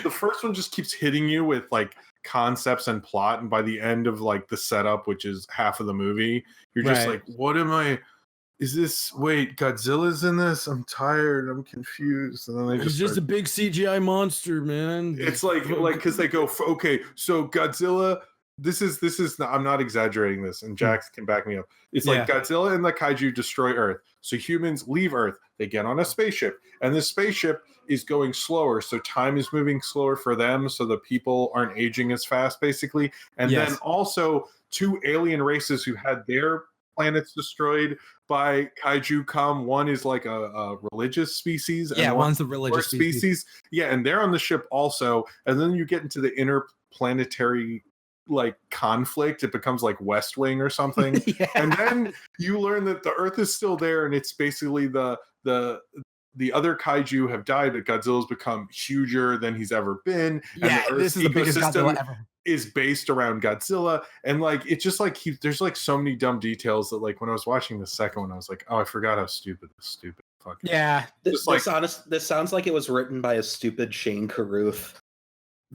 the first one just keeps hitting you with like concepts and plot, and by the end of like the setup, which is half of the movie, you're just Right. like, what am I? Is this? Wait, Godzilla's in this? I'm tired. I'm confused. And then they just start- a big CGI monster, man. it's like because they go okay, so Godzilla. This is I'm not exaggerating this, and Jax can back me up. It's like Godzilla and the kaiju destroy Earth, so humans leave Earth. They get on a spaceship, and the spaceship is going slower, so time is moving slower for them, so the people aren't aging as fast, basically. And then also 2 alien races who had their planets destroyed by kaiju come. One is like a religious species, and one's the religious species. Yeah, and they're on the ship also. And then you get into the interplanetary like conflict. It becomes like West Wing or something. And then you learn that the Earth is still there, and it's basically the other kaiju have died, but Godzilla's become huger than he's ever been. Yeah, and the this is the biggest Godzilla ever. Is based around Godzilla, and like it's just like there's like so many dumb details that like when I was watching the second one, I was like, oh, I forgot how stupid this stupid fucking. Yeah, This sounds like it was written by a stupid Shane Carruth.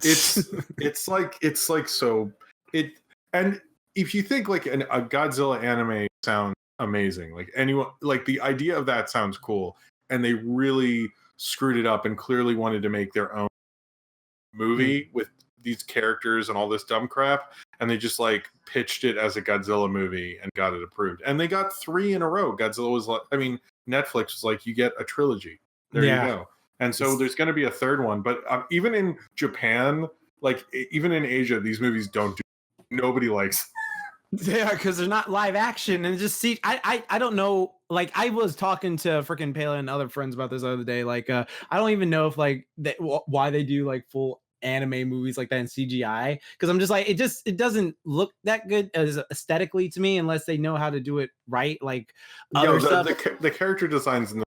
It's like so it, and if you think like a Godzilla anime sounds amazing, like anyone, like the idea of that sounds cool, and they really screwed it up and clearly wanted to make their own movie with these characters and all this dumb crap, and they just like pitched it as a Godzilla movie and got it approved, and they got 3 in a row. Godzilla was like, I mean, Netflix was like, you get a trilogy. There you go. And so there's going to be a third one, but even in Japan, like even in Asia, these movies don't do. Nobody likes. Yeah, because they're not live action, and just see. I don't know. Like I was talking to freaking Pela and other friends about this the other day. Like I don't even know if like why they do like full anime movies like that in CGI, because I'm just like it doesn't look that good as aesthetically to me unless they know how to do it right. Like other stuff. The character designs in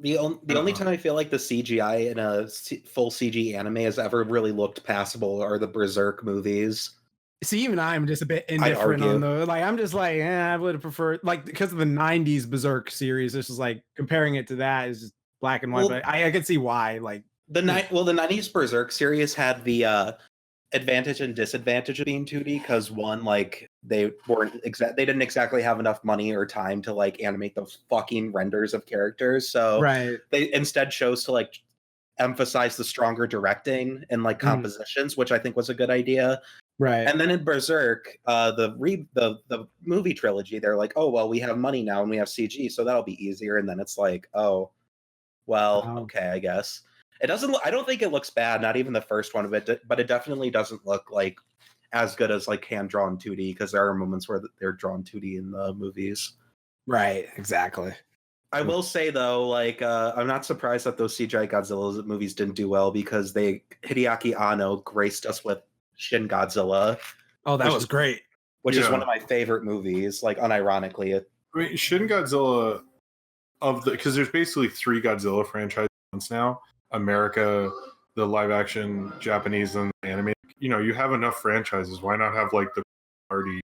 The only time I feel like the CGI in a full CG anime has ever really looked passable are the Berserk movies. See, even I'm just a bit indifferent on the like. I'm just like, I would have preferred like because of the '90s Berserk series. This is like comparing it to that is just black and white. Well, but I can see why. Like the 90s Berserk series had the advantage and disadvantage of being 2D because one, like they didn't exactly have enough money or time to like animate those fucking renders of characters, so they instead chose to like emphasize the stronger directing and like compositions, which I think was a good idea. Right. And then in Berserk, the movie trilogy, they're like, oh well, we have money now and we have CG, so that'll be easier. And then it's like, oh well, okay, I guess. It doesn't. I don't think it looks bad. Not even the first one of it, but it definitely doesn't look like as good as like hand drawn 2D, because there are moments where they're drawn 2D in the movies. Right. Exactly. I will say though, like I'm not surprised that those CGI Godzilla movies didn't do well, because Hideaki Anno graced us with Shin Godzilla. Oh, that was great. Which is one of my favorite movies. Like unironically, I mean, Shin Godzilla because there's basically 3 Godzilla franchises now. America, the live action, Japanese, and the anime. You know, you have enough franchises. Why not have like the party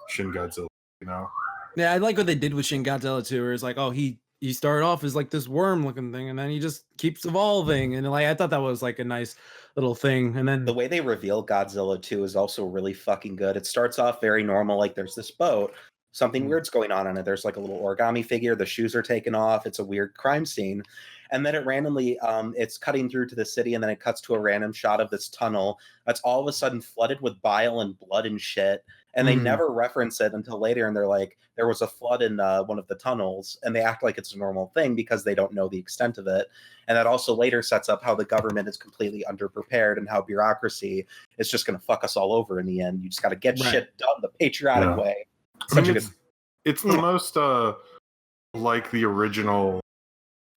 Shin Godzilla? You know? Yeah, I like what they did with Shin Godzilla too. Where it's like, oh, he started off as like this worm looking thing, and then he just keeps evolving. And like I thought that was like a nice little thing. And then the way they reveal Godzilla too is also really fucking good. It starts off very normal, like there's this boat. something weird's going on it. There's like a little origami figure. The shoes are taken off. It's a weird crime scene. And then it randomly, it's cutting through to the city, and then it cuts to a random shot of this tunnel that's all of a sudden flooded with bile and blood and shit. And they never reference it until later, and they're like, there was a flood in one of the tunnels, and they act like it's a normal thing because they don't know the extent of it. And that also later sets up how the government is completely underprepared and how bureaucracy is just going to fuck us all over in the end. You just got to get shit done the patriotic way. I mean, it's the most like the original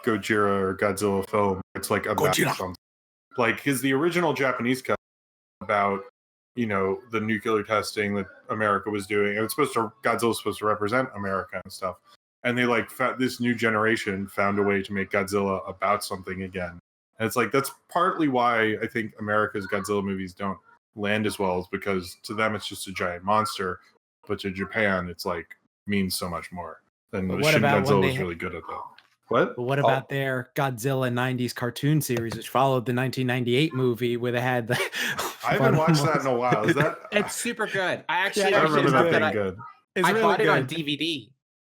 Gojira or Godzilla film. It's like about something. Like, because the original Japanese cut about, you know, the nuclear testing that America was doing, and Godzilla's supposed to represent America and stuff. And they like this new generation found a way to make Godzilla about something again. And it's like, that's partly why I think America's Godzilla movies don't land as well, is because to them it's just a giant monster, but to Japan it's like means so much more. And Shin Godzilla was really good at that. What? But what about their Godzilla 90s cartoon series, which followed the 1998 movie where they had the... I haven't watched that in a while. Is that? It's super good. I actually I remember that being good. I bought it on DVD.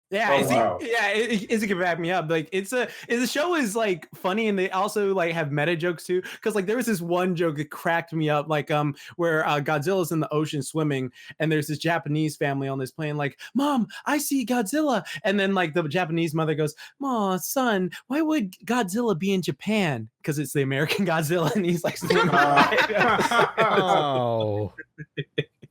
Yeah, Izzy can back me up. Like the show is like funny, and they also like have meta jokes too. Because like there was this one joke that cracked me up, like where Godzilla's in the ocean swimming, and there's this Japanese family on this plane, like, "Mom, I see Godzilla," and then like the Japanese mother goes, "Mom, son, why would Godzilla be in Japan? Because it's the American Godzilla," and he's like, "Oh,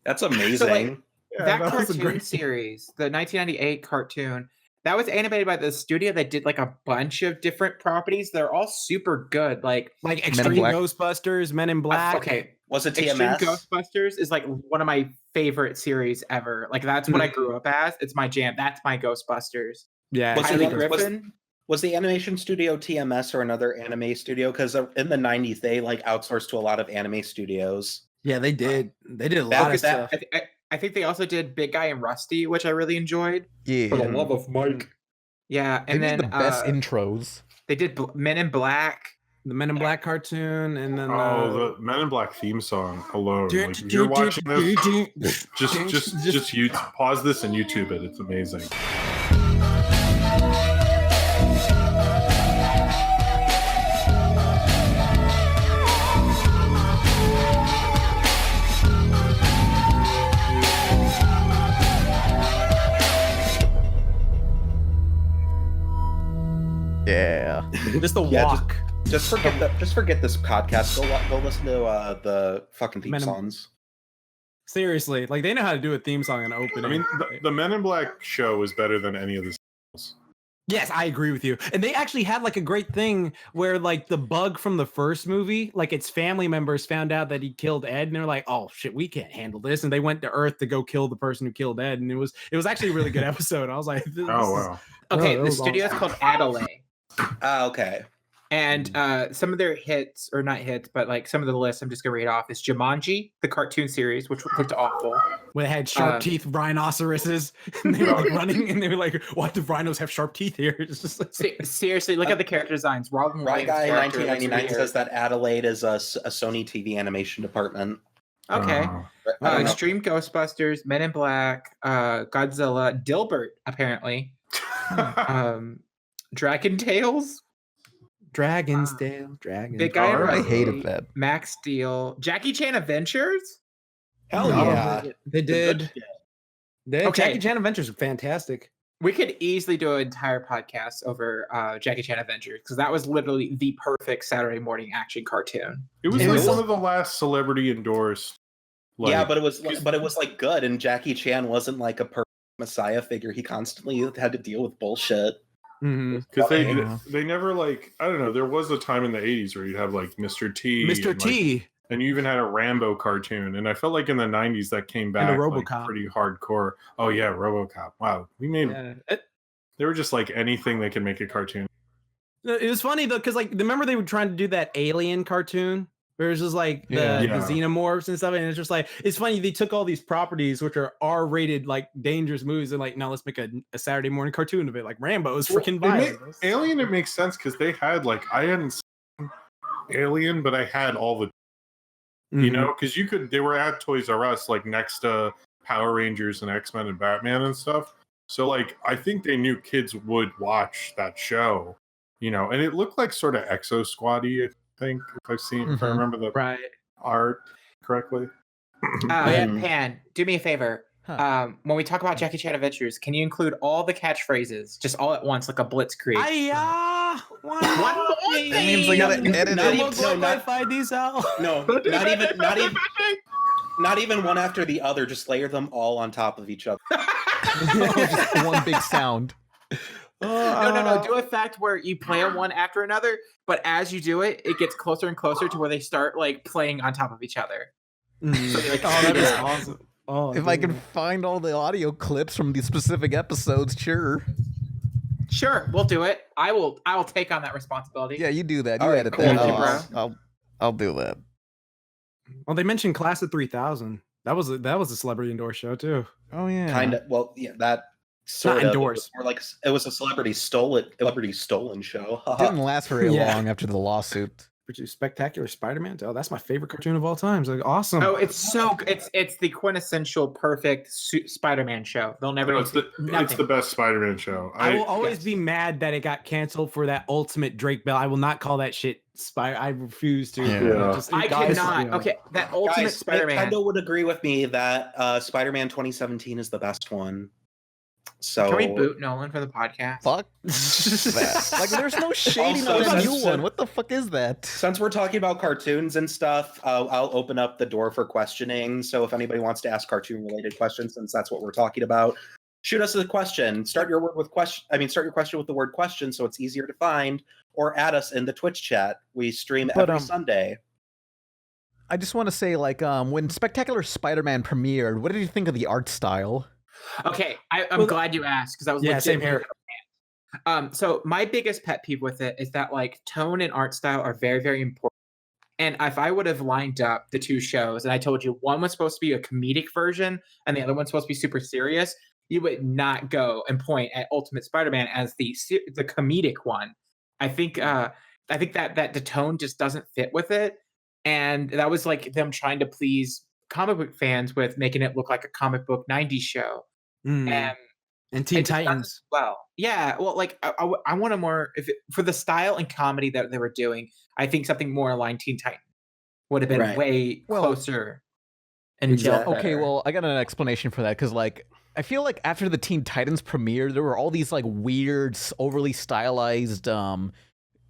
that's amazing." So, like, that cartoon series, the 1998 cartoon, that was animated by the studio that did like a bunch of different properties. They're all super good. Like Extreme Ghostbusters, Men in Black. Okay. Was it Extreme TMS? Ghostbusters is like one of my favorite series ever. Like that's what I grew up as. It's my jam. That's my Ghostbusters. Yeah. Was the animation studio TMS or another anime studio? Because in the 90s, they like outsourced to a lot of anime studios. Yeah, they did. They did a lot of stuff. I think they also did Big Guy and Rusty, which I really enjoyed. Yeah. For the love of Mike. Yeah, and then the best intros. They did Men in Black. The Men in Black cartoon, and then the Men in Black theme song alone. Like, if you're watching this, just pause this and YouTube it. It's amazing. Yeah. Just the walk. Just forget this podcast. Go listen to the fucking theme songs. Seriously, like they know how to do a theme song and open. I mean, the Men in Black show is better than any of the sequels. Yes, I agree with you. And they actually had like a great thing where like the bug from the first movie, like its family members found out that he killed Ed, and they're like, "Oh shit, we can't handle this," and they went to Earth to go kill the person who killed Ed, and it was actually a really good episode. I was like, wow. Okay, the studio is called Adelaide. Okay. And some of their hits, or not hits, but like some of the lists I'm just gonna read off is Jumanji, the cartoon series, which looked awful. Where they had sharp teeth rhinoceroses, and they were like running, and they were like, "Why do rhinos have sharp teeth here?" It's just like... Seriously, look at the character designs. Robin Right Guy 1999 says that Adelaide is a Sony TV animation department. Okay. Extreme Ghostbusters, Men in Black, Godzilla, Dilbert, apparently. Dragon Tales. Dragon's Tale. Big Guy. I hated that. Max Steel. Jackie Chan Adventures? Hell yeah. They did. Okay. Jackie Chan Adventures are fantastic. We could easily do an entire podcast over Jackie Chan Adventures, because that was literally the perfect Saturday morning action cartoon. It was one of the last celebrity endorsed. Like, yeah, but it was like good, and Jackie Chan wasn't like a perfect messiah figure. He constantly had to deal with bullshit. Because they never, like, I don't know, there was a time in the 80s where you'd have like Mr. T. And you even had a Rambo cartoon, and I felt like in the 90s that came back and RoboCop. Like, pretty hardcore. Oh yeah, RoboCop. Wow, we made. They were just like anything they could make a cartoon. It was funny though, because like remember they were trying to do that Alien cartoon. Where it's just like the xenomorphs and stuff, and it's just like, it's funny, they took all these properties which are R-rated, like dangerous movies, and like, now let's make a Saturday morning cartoon of it. Like Rambo is freaking violent. Alien, it makes sense because they had like, I hadn't seen Alien, but I had all the, you know, because they were at Toys R Us, like next to Power Rangers and X-Men and Batman and stuff. So like I think they knew kids would watch that show, you know, and it looked like sort of Exo Squad-y, I think, if I remember the Right. art correctly. Pan, do me a favor. Huh. When we talk about Jackie Chan Adventures, can you include all the catchphrases just all at once, like a blitzkrieg? One more thing. Seems like gotta edit Not it. even, no, not, find these out. no, not even one after the other. Just layer them all on top of each other. Just one big sound. No. Do a fact where you play them one after another, but as you do it, it gets closer and closer to where they start like playing on top of each other. So they, like, that is awesome. Oh, If I can find all the audio clips from these specific episodes, sure. Sure, we'll do it. I will take on that responsibility. Yeah, you do that. You All right, edit cool. that. Thank you, bro. I'll do that. Well, they mentioned Class of 3000. That was a celebrity endorsed show too. Oh yeah. Kind of. Well, yeah, that sort Not of. endorsed. Or like it was a celebrity stolen show. Didn't last very Yeah. long after the lawsuit. Produced Spectacular Spider-Man. Oh, that's my favorite cartoon of all time. It's like awesome. Oh, it's the quintessential perfect Spider-Man show. They'll never. No, it's the best Spider-Man show. I will always be mad that it got canceled for that ultimate Drake Bell. I will not call that shit Spider. I refuse to. Yeah. I cannot. Okay, that ultimate Guys, Spider-Man. Nintendo would agree with me that Spider-Man 2017 is the best one. So Can we boot Nolan for the podcast? Fuck that. Like, there's no shading Also, on the since- new one. What the fuck is that? Since we're talking about cartoons and stuff, I'll open up the door for questioning. So if anybody wants to ask cartoon-related questions, since that's what we're talking about, shoot us a question. Start your question with the word question, so it's easier to find, or add us in the Twitch chat. We stream every Sunday. I just want to say, like, when Spectacular Spider-Man premiered, what did you think of the art style? Okay, I'm glad you asked because I was same here. So my biggest pet peeve with it is that like tone and art style are very, very important. And if I would have lined up the two shows and I told you one was supposed to be a comedic version and the other one's supposed to be super serious, you would not go and point at Ultimate Spider-Man as the comedic one. I think that the tone just doesn't fit with it, and that was like them trying to please comic book fans with making it look like a comic book 90s show. And Teen Titans. Well, yeah. Well, like I want a more for the style and comedy that they were doing. I think something more aligned Teen Titans would have been way closer. And Okay, well, I got an explanation for that because, like, I feel like after the Teen Titans premiere, there were all these like weird, overly stylized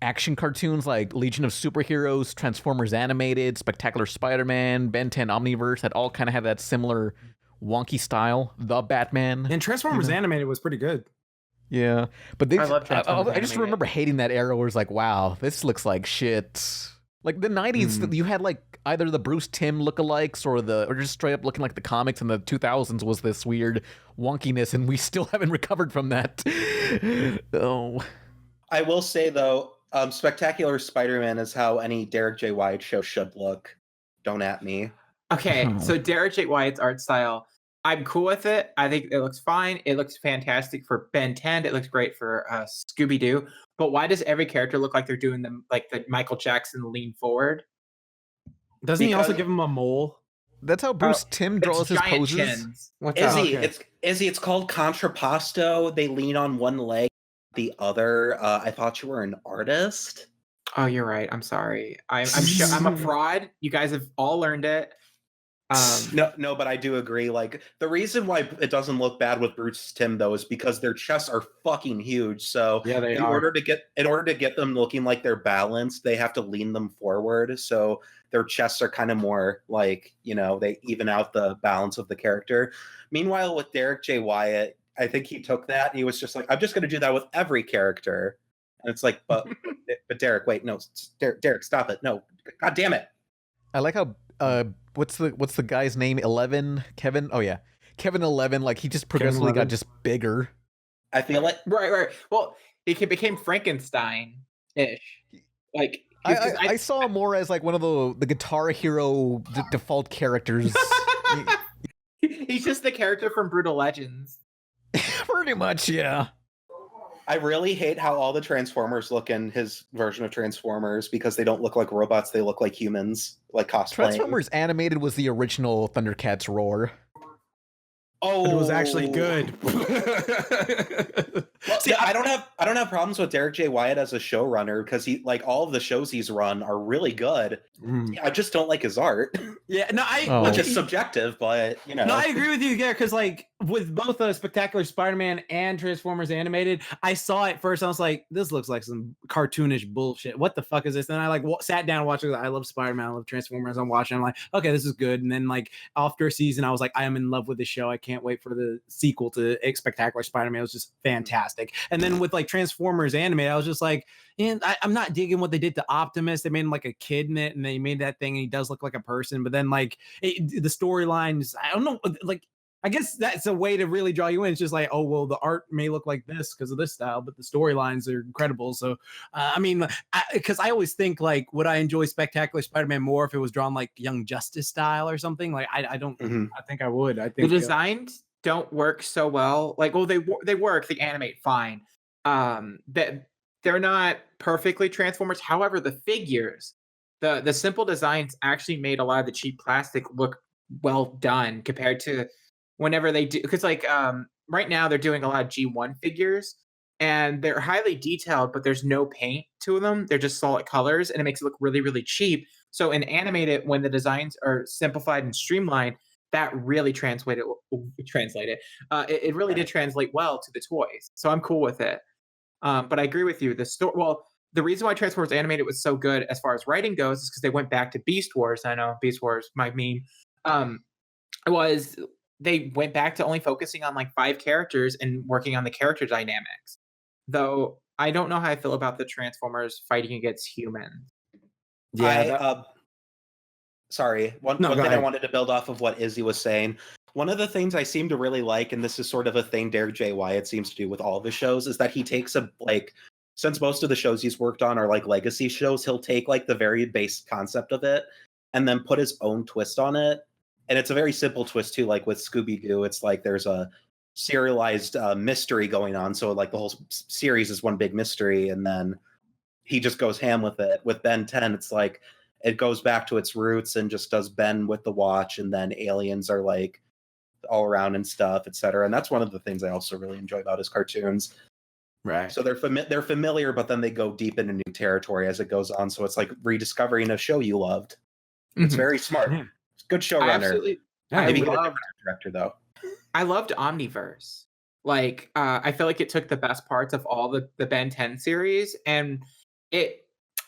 action cartoons like Legion of Superheroes, Transformers Animated, Spectacular Spider-Man, Ben 10 Omniverse that all kind of have that similar wonky style. The Batman. And Transformers Animated was pretty good. Yeah, but they, I love Transformers I just Animated. remember hating that era where it's like, wow, this looks like shit. Like the 90s, you had like either the Bruce Timm lookalikes or just straight up looking like the comics, and the 2000s was this weird wonkiness, and we still haven't recovered from that. Oh. I will say though, Spectacular Spider-Man is how any Derek J. Wyatt show should look. Don't at me. Okay, so Derek J. Wyatt's art style, I'm cool with it. I think it looks fine. It looks fantastic for Ben 10. It looks great for Scooby-Doo. But why does every character look like they're doing them like the Michael Jackson lean forward? Doesn't he also give him a mole? That's how Bruce Timm draws his giant poses. chins. What's Izzy, up? it's called contrapposto. They lean on one leg, the other. I thought you were an artist. Oh, you're right. I'm sorry. I'm a fraud. You guys have all learned it. No, but I do agree. Like the reason why it doesn't look bad with Bruce Timm though is because their chests are fucking huge. So Yeah, they in are. order to get them looking like they're balanced, they have to lean them forward. So their chests are kind of more like, they even out the balance of the character. Meanwhile, with Derek J. Wyatt, I think he took that and he was just like, I'm just going to do that with every character. And it's like, but Derek, wait, no, Derek, stop it. No, God damn it. I like how what's the guy's name? 11? Kevin? Oh yeah. Kevin 11, like he just progressively got just bigger. I feel like Right. Well, he became Frankenstein-ish. Like I saw him more as like one of the Guitar Hero default characters. he's just the character from Brutal Legends. Pretty much, yeah. I really hate how all the Transformers look in his version of Transformers because they don't look like robots; they look like humans, like cosplaying. Transformers Animated was the original Thundercats roar. Oh, It was actually good. Well, see, I don't have problems with Derek J. Wyatt as a showrunner because he like all of the shows he's run are really good. I just don't like his art, Yeah, no, which is subjective, but you know. No, I agree with you there because, like, with both Spectacular Spider-Man and Transformers Animated, I saw it first. I was like, "This looks like some cartoonish bullshit. What the fuck is this?" And I like sat down and watched it. I love Spider-Man. I love Transformers. I'm watching. I'm like, "Okay, this is good." And then, like, after a season, I was like, "I am in love with the show. I can't wait for the sequel to Spectacular Spider-Man." It was just fantastic. And then with like Transformers Animated, I was just like, and I'm not digging what they did to Optimus. They made him like a kid in it, and they made that thing, and he does look like a person. But then, like, the storylines, I don't know, like, I guess that's a way to really draw you in. It's just like, oh, well, the art may look like this because of this style, but the storylines are incredible. So, I mean, because I always think, like, would I enjoy Spectacular Spider-Man more if it was drawn like Young Justice style or something? Like, I don't, I think I would. I think the designs don't work so well. Like, well, they work, they animate fine. That they're not perfectly Transformers. However, the figures, the simple designs actually made a lot of the cheap plastic look well done compared to whenever they do, because like right now they're doing a lot of G1 figures and they're highly detailed, but there's no paint to them. They're just solid colors, and it makes it look really, really cheap. So in animated, when the designs are simplified and streamlined, that really translated. It really did translate well to the toys. So I'm cool with it. But I agree with you. The reason why Transformers Animated was so good as far as writing goes is because they went back to Beast Wars. I know Beast Wars might mean was they went back to only focusing on like 5 characters and working on the character dynamics. Though I don't know how I feel about the Transformers fighting against humans. Yeah. One thing I wanted to build off of what Izzy was saying. One of the things I seem to really like, and this is sort of a thing Derek J. Wyatt seems to do with all of his shows, is that he takes since most of the shows he's worked on are like legacy shows, he'll take like the very base concept of it and then put his own twist on it. And it's a very simple twist too. Like with Scooby-Doo, it's like there's a serialized mystery going on. So like the whole series is one big mystery, and then he just goes ham with it. With Ben 10, it's like it goes back to its roots and just does Ben with the watch, and then aliens are like all around and stuff, etc. And that's one of the things I also really enjoy about his cartoons. Right. So they're familiar, but then they go deep into new territory as it goes on. So it's like rediscovering a show you loved. It's very smart. Yeah. Good showrunner. Maybe get a different director though. I loved Omniverse. Like, I feel like it took the best parts of all the Ben 10 series, and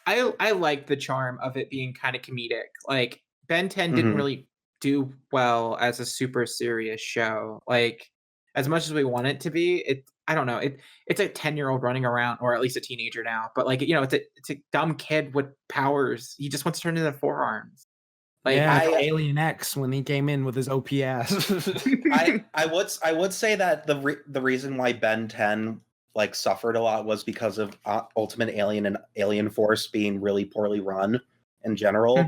I like the charm of it being kind of comedic. Like, Ben 10 didn't really do well as a super serious show. Like, as much as we want it to be, I don't know. It's a 10-year-old running around, or at least a teenager now. But like, it's a dumb kid with powers. He just wants to turn into forearms. Like, Alien X when he came in with his OPS. I would say that the reason why Ben 10 like suffered a lot was because of Ultimate Alien and Alien Force being really poorly run in general.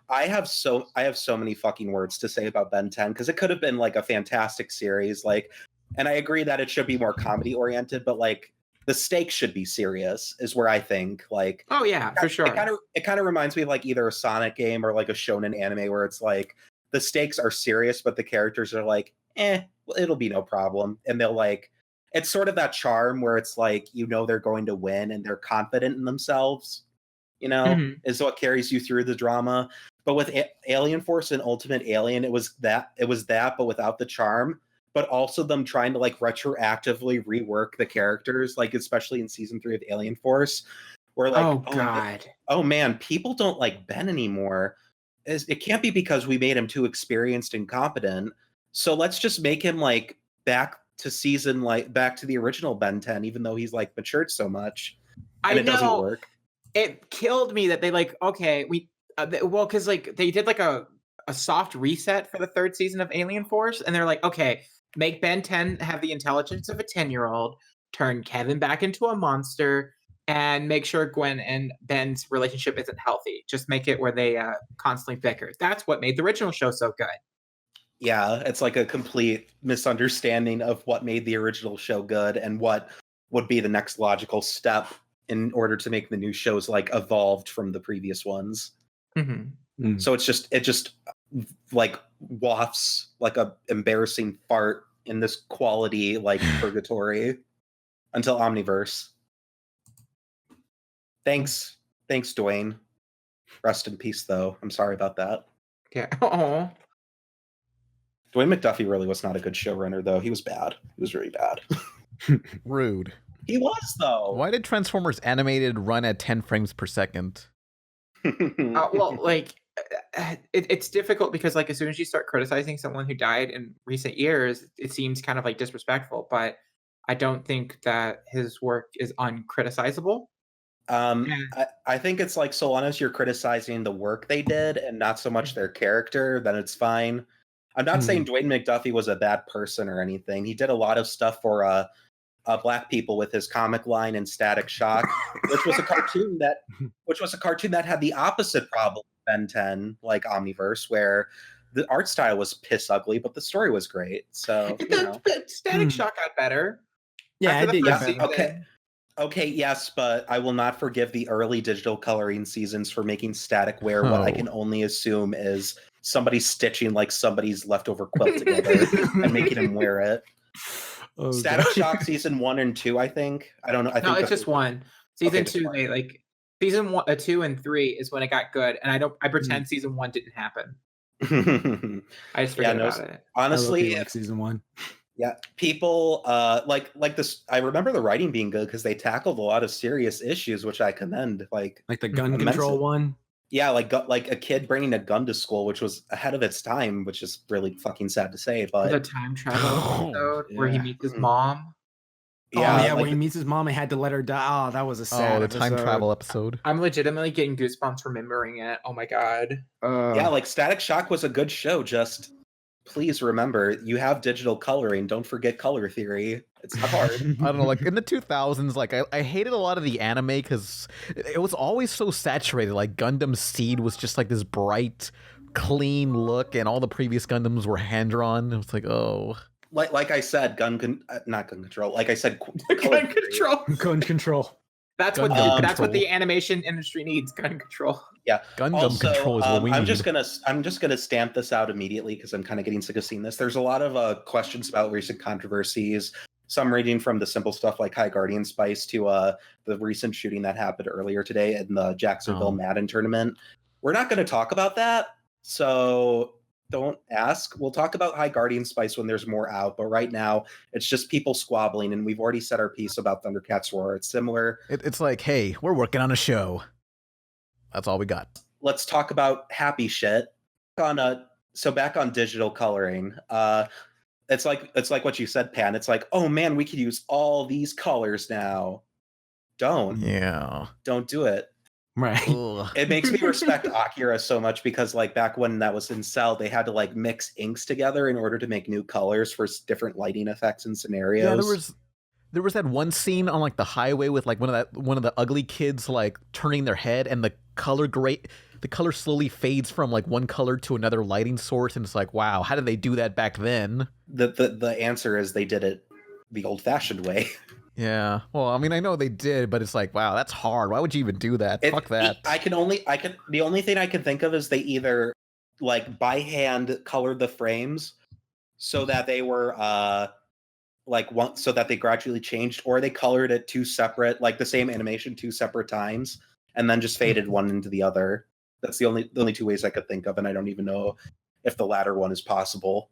I have so many fucking words to say about Ben 10 because it could have been like a fantastic series, like, and I agree that it should be more comedy oriented, but like the stakes should be serious is where I think, like, oh yeah, for sure. It kind of reminds me of like either a Sonic game or like a shonen anime where it's like the stakes are serious, but the characters are like, well, it'll be no problem. And they'll like, it's sort of that charm where it's like, they're going to win and they're confident in themselves, is what carries you through the drama. But with Alien Force and Ultimate Alien, it was that, but without the charm. But also them trying to like retroactively rework the characters, like especially in season 3 of Alien Force, where like, oh man, people don't like Ben anymore. It can't be because we made him too experienced and competent. So let's just make him like back to the original Ben 10, even though he's like matured so much. And it doesn't work. It killed me that they like, okay, because like they did like a soft reset for the 3rd season of Alien Force, and they're like, okay, make Ben 10 have the intelligence of a 10-year-old, turn Kevin back into a monster, and make sure Gwen and Ben's relationship isn't healthy. Just make it where they constantly bicker. That's what made the original show so good. Yeah, it's like a complete misunderstanding of what made the original show good and what would be the next logical step in order to make the new shows like evolved from the previous ones. So it just like wafts like a embarrassing fart in this quality like purgatory until Omniverse. Thanks, Dwayne. Rest in peace, though. I'm sorry about that. Yeah. Oh. Dwayne McDuffie really was not a good showrunner, though. He was bad. He was really bad. Rude. He was, though. Why did Transformers Animated run at 10 frames per second? Well, like it's difficult because like as soon as you start criticizing someone who died in recent years, it seems kind of like disrespectful. But I don't think that his work is uncriticizable. I think it's like so long as you're criticizing the work they did and not so much their character, then it's fine. I'm not saying Dwayne McDuffie was a bad person or anything. He did a lot of stuff for Black people with his comic line and Static Shock, which was a cartoon that had the opposite problem of Ben 10, like Omniverse, where the art style was piss ugly, but the story was great. So Static Shock got better. Yeah, I did. Okay, yes, but I will not forgive the early digital coloring seasons for making Static wear what I can only assume is somebody stitching like somebody's leftover quilt together and making him wear it. Oh, Static Shock season 1 and 2, I think. I don't know. I think it's just 1. Season 2, they like season 1, 2, and 3 is when it got good, and I pretend season 1 didn't happen. I just forget about it. Honestly, like season 1. Yeah, people like this. I remember the writing being good because they tackled a lot of serious issues, which I commend. Like the gun control one. Yeah, like a kid bringing a gun to school, which was ahead of its time, which is really fucking sad to say. But the time travel episode where he meets his mom. Yeah, where he meets his mom and had to let her die. Oh, that was a sad episode. Time travel episode. I'm legitimately getting goosebumps remembering it. Oh my god. Yeah, like Static Shock was a good show. Just please remember, you have digital coloring. Don't forget color theory. It's not hard. I don't know, like in the 2000s, like I hated a lot of the anime because it was always so saturated. Like Gundam Seed was just like this bright, clean look, and all the previous Gundams were hand drawn. It was like, oh. Like I said, not gun control. Like I said, gun control. Gun control. That's what the animation industry needs. Gun control. Yeah. Gundam control is what we need. I'm just gonna stamp this out immediately because I'm kind of getting sick of seeing this. There's a lot of questions about recent controversies. Some ranging from the simple stuff like High Guardian Spice to the recent shooting that happened earlier today in the Jacksonville Madden tournament. We're not going to talk about that, so don't ask. We'll talk about High Guardian Spice when there's more out, but right now it's just people squabbling, and we've already said our piece about Thundercats Roar. It's similar. It's like, hey, we're working on a show. That's all we got. Let's talk about happy shit. Back on digital coloring. It's like what you said, Pan. It's like, oh man, we could use all these colors now. Don't do it. Right. It makes me respect Akira so much because like back when that was in Cell, they had to like mix inks together in order to make new colors for different lighting effects and scenarios. Yeah, there was that one scene on like the highway with like one of the ugly kids like turning their head, and the color slowly fades from like one color to another lighting source, and it's like, wow, how did they do that back then? The answer is they did it the old-fashioned way. Yeah. Well, I mean, I know they did, but it's like, wow, that's hard. Why would you even do that? Fuck that. The only thing I can think of is they either like by hand colored the frames so that they were so that they gradually changed, or they colored it two separate, like the same animation 2 separate times, and then just faded one into the other. That's the only 2 ways I could think of, and I don't even know if the latter one is possible.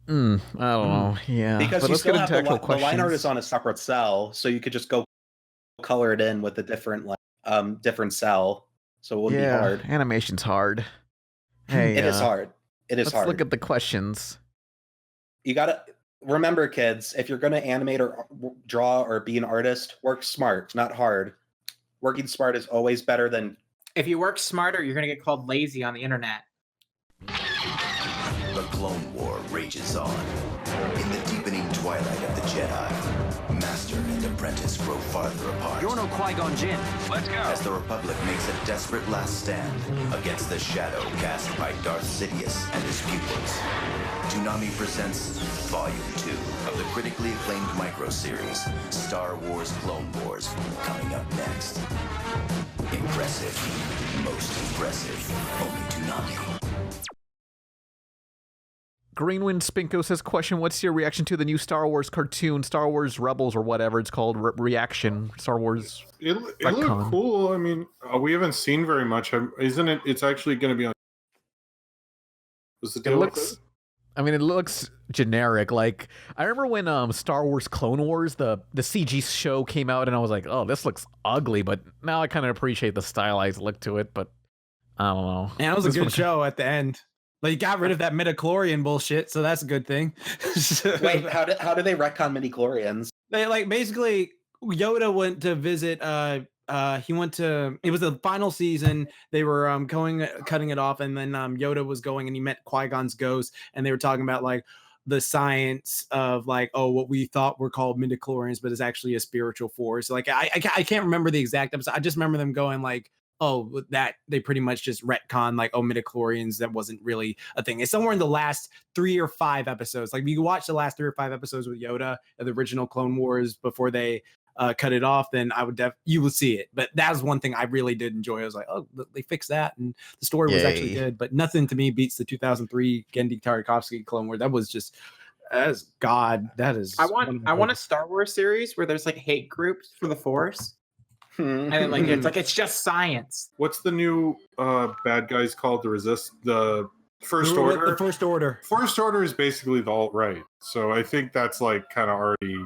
I don't know. Yeah, because you still have the line art is on a separate cell, so you could just go color it in with a different different cell, so it wouldn't be hard. Animation's hard. Hey, it is hard. Let's look at the questions. You gotta remember, kids, if you're gonna animate or draw or be an artist, work smart, not hard. Working smart is always better than. If you work smarter, you're gonna get called lazy on the internet. The Clone War rages on. In the deepening twilight of the Jedi, Master and Apprentice grow farther apart. You're no Qui-Gon Jinn. Let's go. As the Republic makes a desperate last stand against the shadow cast by Darth Sidious and his pupils. Toonami presents Volume 2 of the critically acclaimed micro-series, Star Wars Clone Wars, coming up next. Impressive. Most impressive. Only Toonami. Greenwind Spinko says, question, what's your reaction to the new Star Wars cartoon, Star Wars Rebels or whatever it's called, reaction, Star Wars It looked cool. I mean, we haven't seen very much. Isn't it? It's actually going to be on. What's the deal with it? I mean, it looks generic. Like, I remember when Star Wars Clone Wars, the CG show came out, and I was like, oh, this looks ugly, but now I kind of appreciate the stylized look to it, but I don't know. Yeah, it was a good show at the end. Like, you got rid of that midichlorian bullshit, so that's a good thing. Wait, how do they retcon midichlorians? They like basically Yoda went to visit. He went to. It was the final season. They were cutting it off, and then Yoda was going, and he met Qui-Gon's ghost, and they were talking about like the science of like, oh, what we thought were called midichlorians, but it's actually a spiritual force. Like I can't remember the exact episode. I just remember them going like, oh, that they pretty much just retcon like, oh, midichlorians, that wasn't really a thing. It's somewhere in the last 3 or 5 episodes. Like, if you watch the last 3 or 5 episodes with Yoda of the original Clone Wars before they cut it off, then I would you will see it. But that was one thing I really did enjoy. I was like, oh, they fixed that, and the story was actually good. But nothing to me beats the 2003 Genndy Tartakovsky Clone Wars. That was just, that is. I want a Star Wars series where there's like hate groups for the Force. And then, like, it's just science. What's the new bad guys called? The First Order. The First Order. First Order is basically the alt-right, so I think that's like kind of already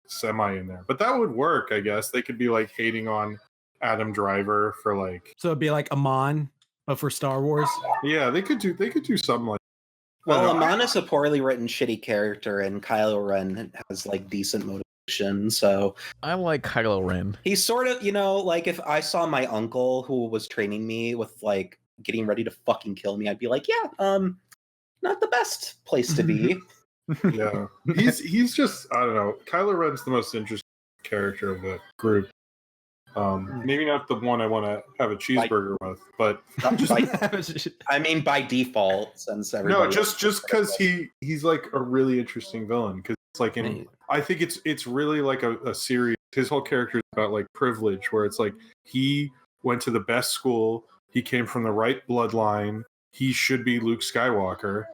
semi in there. But that would work, I guess. They could be like hating on Adam Driver for like. So it'd be like Amon, but for Star Wars. Yeah, they could do something like. Well, Amon is a poorly written, shitty character, and Kylo Ren has like decent motivation. So I like Kylo Ren. He's sort of, like if I saw my uncle who was training me with like getting ready to fucking kill me, I'd be like, yeah, not the best place to be. Yeah, he's just, I don't know. Kylo Ren's the most interesting character of the group. Maybe not the one I want to have a cheeseburger with, but I mean by default, since everybody. No, just because he's like a really interesting villain. Because it's like I think it's really like a series. His whole character is about like privilege, where it's like he went to the best school, he came from the right bloodline, he should be Luke Skywalker,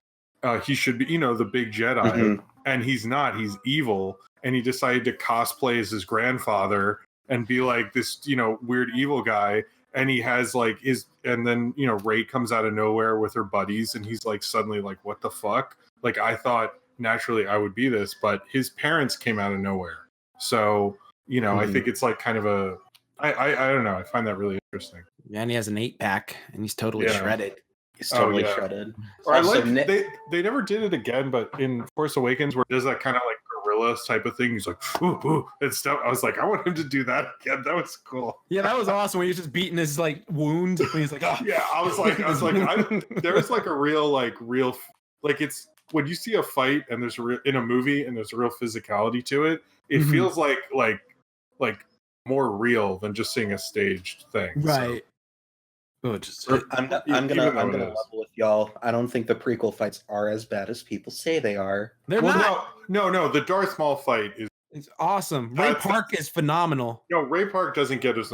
he should be the big Jedi, and he's not. He's evil, and he decided to cosplay as his grandfather and be like this, weird evil guy. And he has like and then, Rey comes out of nowhere with her buddies, and he's like suddenly like, what the fuck? Like, I thought naturally I would be this, but his parents came out of nowhere. So, I think it's like kind of I don't know. I find that really interesting. Yeah, and he has an 8-pack, and he's totally shredded. He's totally shredded. Or I like they never did it again, but in Force Awakens, where there's that kind of like gorilla type of thing, he's like, ooh, and stuff. I was like, I want him to do that again. That was cool. Yeah, that was awesome. When he was just beating his like wound, and he's like, oh. Yeah, I was like, there was like a real like it's when you see a fight and there's in a movie and there's a real physicality to it. It feels like more real than just seeing a staged thing. Right. So. I'm gonna level with y'all. I don't think the prequel fights are as bad as people say they are. They're not. No. The Darth Maul fight is. It's awesome. Ray Park is phenomenal. No, Ray Park doesn't get as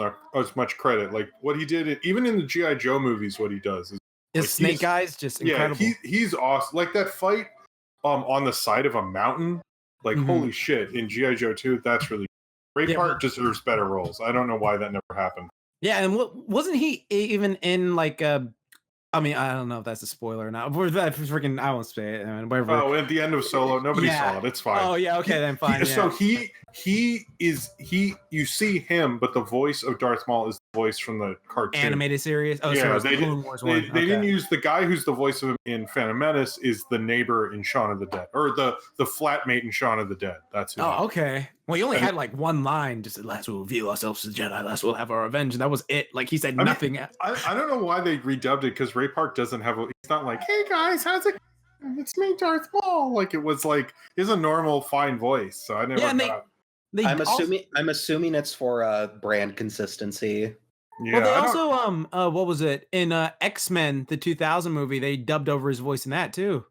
much credit. Like what he did, even in the G.I. Joe movies, what he does is like, Snake Eyes just incredible. Yeah, he's awesome. Like that fight on the side of a mountain. Like holy shit! In G.I. Joe 2, that's really. Ray Park deserves better roles. I don't know why that never happened. Yeah, and wasn't he even in like I mean, I don't know if that's a spoiler or not. Freaking, I won't say it. I mean, whatever. Oh, at the end of Solo, nobody saw it. It's fine. Oh yeah, okay then, fine. So he you see him, but the voice of Darth Maul is the voice from the cartoon animated series. Oh, yeah, they didn't use the guy who's the voice of him in Phantom Menace is the neighbor in Shaun of the Dead, or the flatmate in Shaun of the Dead. That's who. Oh, okay. Well, he only had like one line, just last we'll reveal ourselves as Jedi, last we'll have our revenge, and that was it. Like he said nothing. I don't know why they redubbed it, because Ray Park doesn't have he's not like, hey guys, how's it? It's me, Darth Maul. Like it was like his a normal fine voice. So I never thought. I'm assuming it's for brand consistency. Yeah, well, they also what was it in X-Men the 2000 movie? They dubbed over his voice in that too.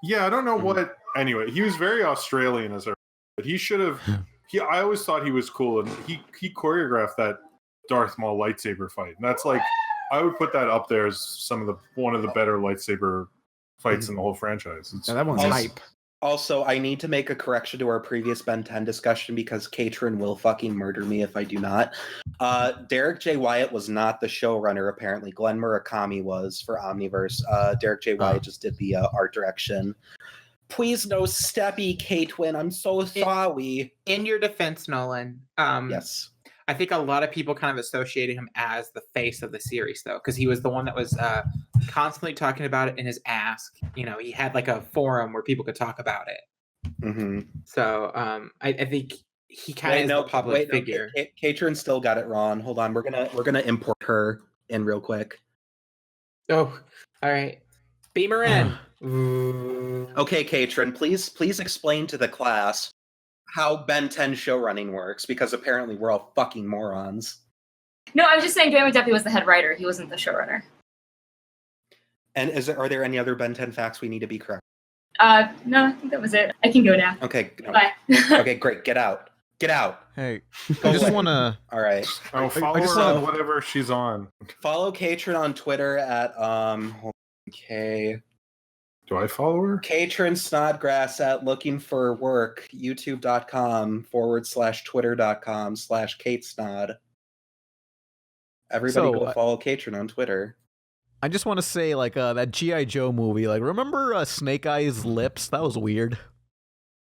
Yeah, I don't know what. Anyway, he was very Australian as a, but he should have. I always thought he was cool, and he choreographed that Darth Maul lightsaber fight, and that's like I would put that up there as one of the better lightsaber fights in the whole franchise. Yeah, that one's hype. Also, I need to make a correction to our previous Ben 10 discussion because Katrin will fucking murder me if I do not. Derek J. Wyatt was not the showrunner, apparently. Glenn Murakami was for Omniverse. Derek J. Wyatt just did the art direction. Please no steppy, Katrin. I'm so sorry. In your defense, Nolan. Yes. I think a lot of people kind of associated him as the face of the series, though, because he was the one that was constantly talking about it in his Ask. You know, he had like a forum where people could talk about it. Mm-hmm. So I think he kind of is the public figure. Katrin still got it wrong. Hold on, we're gonna import her in real quick. Oh, all right. Beamer in. Okay, Katrin, please explain to the class how Ben 10 show running works, because apparently we're all fucking morons. No, I was just saying Joey McDuffie was the head writer. He wasn't the showrunner. And are there any other Ben 10 facts we need to be correct? No, I think that was it. I can go now. Okay. Bye. Okay, great. Get out. Get out. Hey, I just want to... All right. Oh, follow her on whatever she's on. Follow Katrin on Twitter at, okay... Do I follow her? Katrin Snodgrass at looking for work, youtube.com/twitter.com/KateSnod. Everybody go follow Katrin on Twitter. I just want to say, like, that G.I. Joe movie, like, remember Snake Eye's lips? That was weird.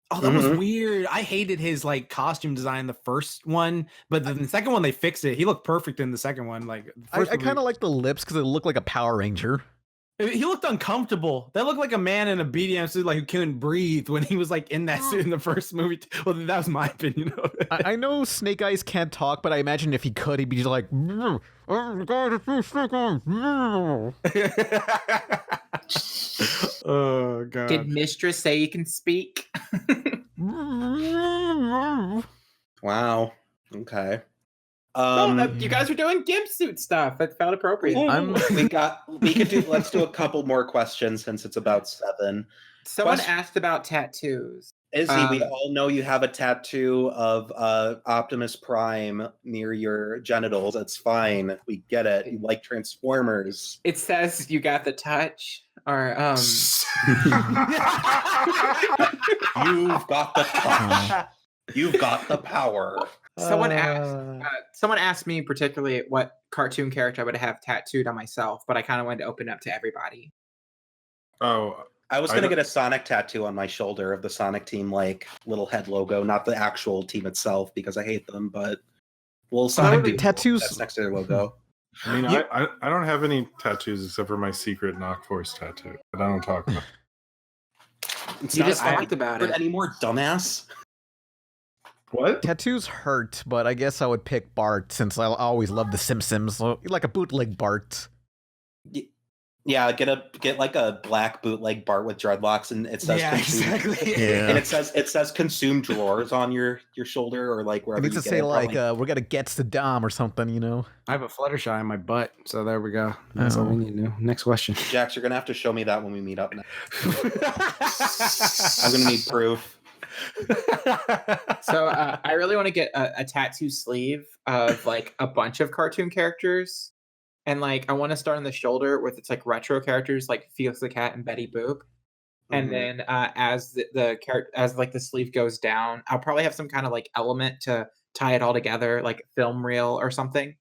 Oh, that was weird. I hated his, like, costume design the first one, but the second one, they fixed it. He looked perfect in the second one. Like, I kind of like the lips because it looked like a Power Ranger. He looked uncomfortable. That looked like a man in a BDM suit, like who couldn't breathe when he was like in that suit in the first movie. Well, that was my opinion. I know Snake Eyes can't talk, but I imagine if he could, he'd be just like, oh god. Did Mistress say you can speak? Wow. Okay. You guys are doing gimp suit stuff. That felt appropriate. Let's do a couple more questions since it's about 7. Someone asked about tattoos. Izzy, we all know you have a tattoo of Optimus Prime near your genitals. It's fine. We get it. You like Transformers. It says you got the touch. Or You've got the touch. You've got the power. Someone asked me particularly what cartoon character I would have tattooed on myself, but I kind of wanted to open up to everybody. Oh, I was gonna get a Sonic tattoo on my shoulder of the Sonic team, like little head logo, not the actual team itself because I hate them, but Sonic tattoos that's next to their logo. I mean, I don't have any tattoos except for my secret Knock Force tattoo, but I don't talk about it. You just talked about it anymore, dumbass. What? Tattoos hurt, but I guess I would pick Bart since I always loved The Simpsons. So, like a bootleg Bart. Yeah, get like a black bootleg Bart with dreadlocks, and it says exactly. And it says consume drawers on your shoulder or like wherever. It needs to say like we're gonna get to Dom or something, you know. I have a Fluttershy on my butt, so there we go. That's all we need to know. Next question. Jax, you're gonna have to show me that when we meet up next. I'm gonna need proof. So I really want to get a tattoo sleeve of like a bunch of cartoon characters, and like I want to start on the shoulder with its like retro characters like Felix the Cat and Betty Boop, and then as the sleeve goes down, I'll probably have some kind of like element to tie it all together, like film reel or something.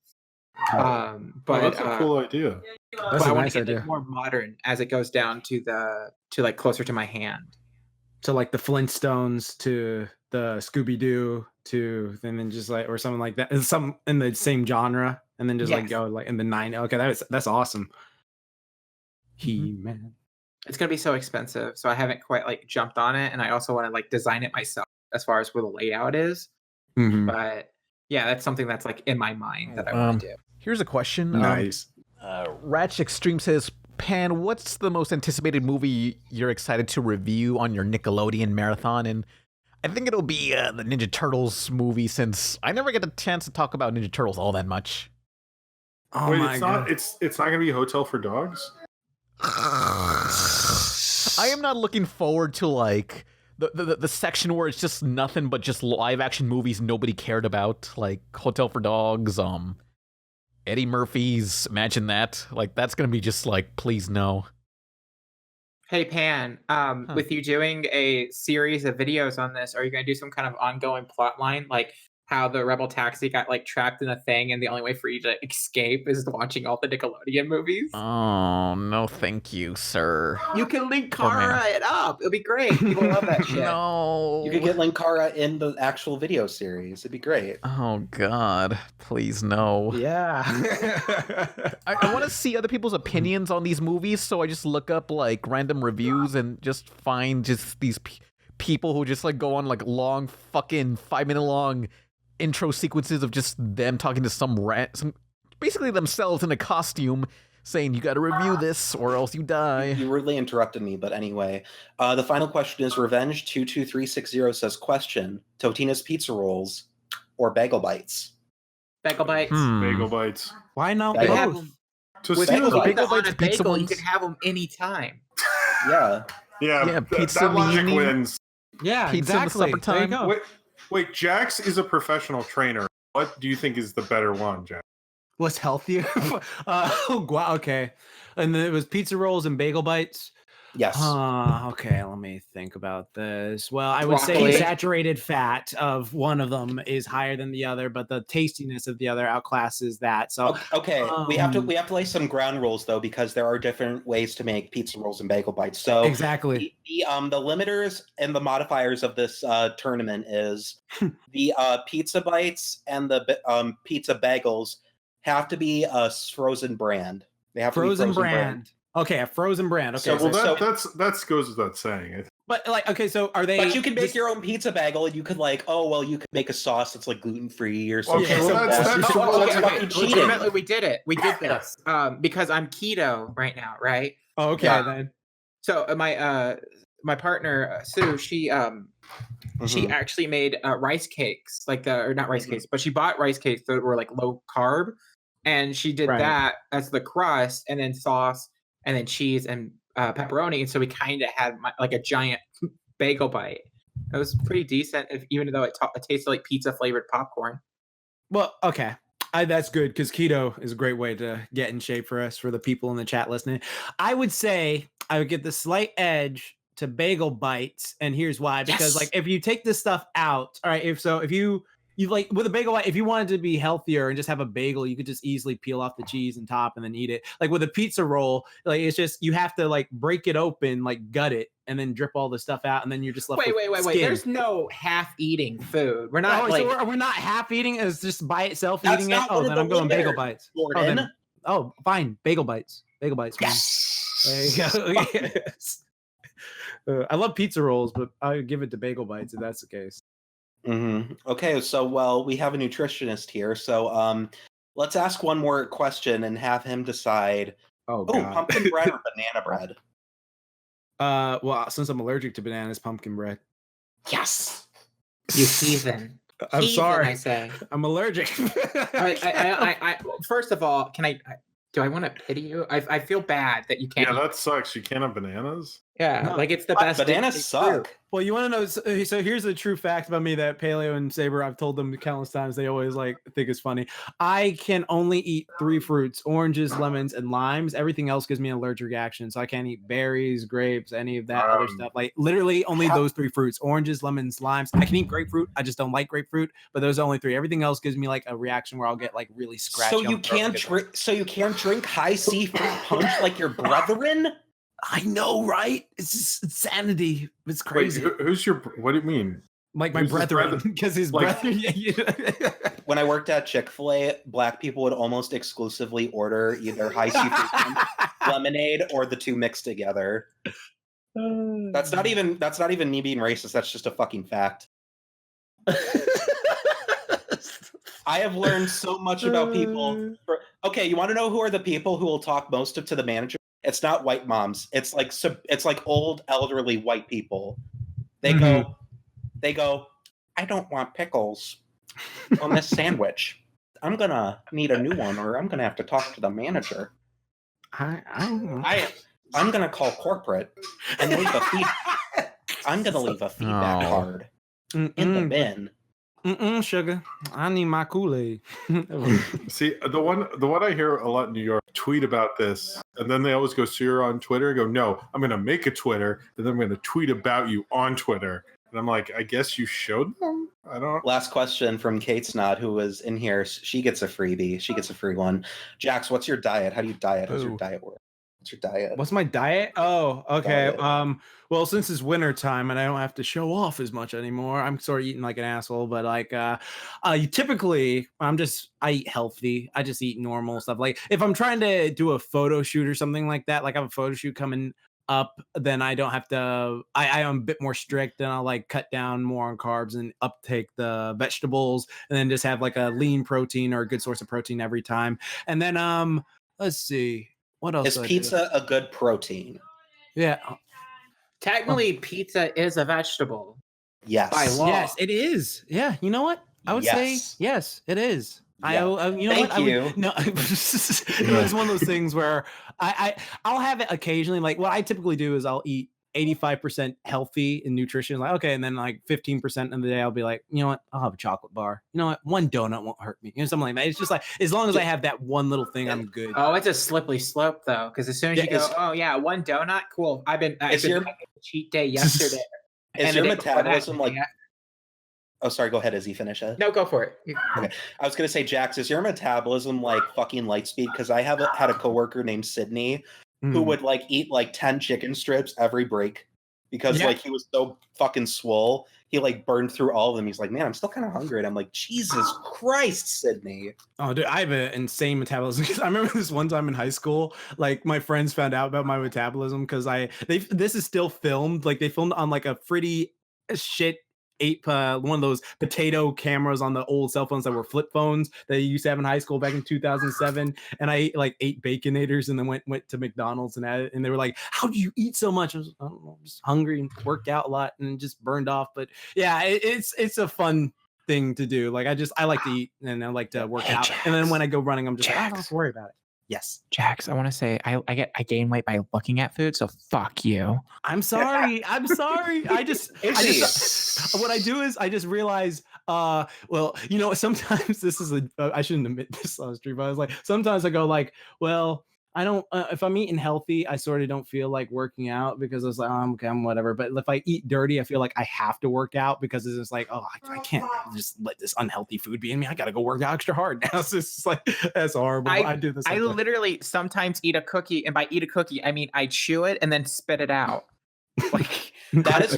But that's a cool idea. That's I a want nice to get idea. it more modern as it goes down to like closer to my hand. So like the Flintstones to the Scooby-Doo to and then just like or something like that. Some in the same genre and then just like go like in the 9. Okay, that's awesome. He-Man. It's gonna be so expensive, so I haven't quite like jumped on it, and I also want to like design it myself as far as where the layout is. But yeah, that's something that's like in my mind that I want to do. Here's a question. Nice. Ratch Extreme says, Pan, what's the most anticipated movie you're excited to review on your Nickelodeon marathon? And I think it'll be the Ninja Turtles movie, since I never get a chance to talk about Ninja Turtles all that much. Oh Wait, my it's God. not. It's not gonna be Hotel for Dogs. I am not looking forward to like the section where it's just nothing but just live action movies nobody cared about, like Hotel for Dogs, Eddie Murphy's. Imagine that. Like that's gonna be just like, please no. Hey Pan, with you doing a series of videos on this, are you going to do some kind of ongoing plot line, like how the Rebel Taxi got like trapped in a thing, and the only way for you to escape is watching all the Nickelodeon movies? Oh, no thank you, sir. You can link Poor man. Kara it up. It'll be great. People love that shit. No. You could get Linkara in the actual video series. It'd be great. Oh, God. Please, no. Yeah. I want to see other people's opinions on these movies, so I just look up, like, random reviews and just find just these people who just, like, go on, like, long fucking 5-minute long intro sequences of just them talking to some basically themselves in a costume saying you gotta review this or else you die. You rudely interrupted me, but anyway. The final question is Revenge22360 says, question, Totina's Pizza Rolls or Bagel Bites? Bagel Bites. Bagel Bites. Why not Bagel. Have both? them, To with see Bagel pizza Bites, on a pizza bagel, you ones. can have them anytime. Yeah. Yeah, pizza that logic meanie. wins. Yeah, Pizza in the exactly. There you summertime. go. Wait, Jax is a professional trainer. What do you think is the better one, Jax? What's healthier? Wow, okay. And then it was pizza rolls and bagel bites. Yes. Okay, let me think about this. Well, I would say Broccoli. the saturated fat of one of them is higher than the other, but the tastiness of the other outclasses that. So Okay, we have to lay some ground rules though, because there are different ways to make pizza rolls and bagel bites. So exactly. the limiters and the modifiers of this tournament is the pizza bites and the pizza bagels have to be a frozen brand. They have Frozen to be brand. Okay, a frozen brand. Okay, So- Well, that goes without saying. but like, okay, so are they? But you can make your own pizza bagel, and you could you could make a sauce that's like gluten free or something. Okay, well, like that's- that. that's- Oh, That's okay, fucking okay. cheating. Legitimately, we did it. We did this because I'm keto right now, right? Oh, okay, Yeah. then. So my partner Sue, she actually made rice cakes, or not rice cakes, but she bought rice cakes that were like low carb, and she did Right. that as the crust, and then sauce, and then cheese and pepperoni, and so we kind of had like a giant bagel bite. It was pretty decent, even though it tasted like pizza flavored popcorn. Well, okay. That's good because keto is a great way to get in shape for us, for the people in the chat listening. I would say I would get the slight edge to bagel bites, and here's why. Because like if you take this stuff out, all right, if you like with a bagel bite, if you wanted to be healthier and just have a bagel, you could just easily peel off the cheese and top and then eat it. Like with a pizza roll, like it's just you have to like break it open, like gut it, and then drip all the stuff out, and then you're just left. Wait. skin. There's no half eating food. We're not like so we're not half eating it, it's just by itself That's eating it. not Oh, one of then the I'm going bagel limiters, bites. Gordon. Fine. Bagel bites. Bagel bites. man. Yes. There you go. Yes. I love pizza rolls, but I would give it to bagel bites if that's the case. Okay, so we have a nutritionist here, so let's ask one more question and have him decide. Oh, Oh, God. pumpkin bread or banana bread? Well, since I'm allergic to bananas, pumpkin bread. Yes. you heathen. I'm Heathen, sorry. I say. I'm allergic. First of all, do I want to pity you? I feel bad that you can't. Yeah, that sucks. You can't have bananas? Yeah, No, like it's the But best. bananas it's suck. true. Well, you want to know? So here's the true fact about me that Paleo and Saber, I've told them countless times. They always like think it's funny. I can only eat 3 fruits: oranges, lemons, and limes. Everything else gives me an allergic reaction, so I can't eat berries, grapes, any of that other stuff. Like literally only those 3 fruits: oranges, lemons, limes. I can eat grapefruit. I just don't like grapefruit. But those are only 3. Everything else gives me like a reaction where I'll get like really scratchy. So you can't drink. So you can't drink high seafood punch like your brethren. I know, right? It's just insanity. It's Wait, crazy. who's your? What do you mean? Like my who's his brethren, brother? because his Like- brethren. When I worked at Chick-fil-A, Black people would almost exclusively order either high seafood punch, lemonade, or the 2 mixed together. That's not even me being racist. That's just a fucking fact. I have learned so much about people. Okay, you want to know who are the people who will talk most to the manager? It's not white moms. It's like old elderly white people. They go, I don't want pickles on this sandwich. I'm gonna need a new one, or I'm gonna have to talk to the manager. I don't know. I'm gonna call corporate and leave a I'm gonna leave a feedback Oh. card in the bin. Sugar. I need my Kool-Aid. See, the one I hear a lot in New York tweet about this, and then they always go, so you're on Twitter? I go, no, I'm going to make a Twitter, and then I'm going to tweet about you on Twitter. And I'm like, I guess you showed them? I don't. Last question from Kate Snod, who was in here. She gets a freebie. She gets a free one. Jax, what's your diet? How do you diet? How's your diet work? What's your diet? What's my diet? Oh, okay. Diet. Well, since it's winter time and I don't have to show off as much anymore, I'm sort of eating like an asshole. But like, you typically, I eat healthy. I just eat normal stuff. Like, if I'm trying to do a photo shoot or something like that, like I have a photo shoot coming up, then I don't have to. I am a bit more strict, and I'll like cut down more on carbs and uptake the vegetables, and then just have like a lean protein or a good source of protein every time. And then let's see. What else? Is pizza a good protein? Yeah. Technically, pizza is a vegetable. Yes. By law. Yes, it is. Yeah. You know what? I would say yes, it is. Yeah. You know Thank what? you. No, it's one of those things where I'll have it occasionally. Like what I typically do is I'll eat 85% healthy in nutrition. Like, okay. And then like 15% of the day, I'll be like, you know what? I'll have a chocolate bar. You know what? One donut won't hurt me. You know, something like that. It's just like, as long as I have that one little thing, I'm good. Oh, it's a slippery slope though. Because as soon as you go, oh yeah, one donut, cool. I've been having a cheat day yesterday. Is your metabolism like? Oh, sorry. Go ahead, Izzy. Finish it. No, go for it. Okay. I was gonna say, Jax, is your metabolism like fucking light speed? Because I had a coworker named Sydney who would like eat like 10 chicken strips every break because like he was so fucking swole. He like burned through all of them. He's like, man, I'm still kind of hungry. And I'm like, Jesus Christ, Sydney. Oh, dude, I have an insane metabolism. I remember this one time in high school, like my friends found out about my metabolism because this is still filmed. Like they filmed on like a pretty shit one of those potato cameras on the old cell phones that were flip phones that you used to have in high school back in 2007. And I ate like 8 Baconators and then went to McDonald's and had it. And they were like, how do you eat so much? I don't know, I'm just hungry and worked out a lot and just burned off. But yeah, it's a fun thing to do. Like I like to eat and I like to work out. And then when I go running, I'm just like, I don't have to worry about it. Yes. Jax, I want to say I gain weight by looking at food, so fuck you. I'm sorry. I'm sorry. I just what I do is I just realize well, you know, sometimes this is I shouldn't admit this on the street, but I was like, sometimes I go like, well, I don't if I'm eating healthy, I sort of don't feel like working out because it's like, oh, okay, I'm whatever. But if I eat dirty, I feel like I have to work out because it's just like, oh, I can't just let this unhealthy food be in me. I gotta go work out extra hard now. So it's just like that's horrible. I do this. I literally sometimes eat a cookie, and by eat a cookie, I mean I chew it and then spit it out. Like that's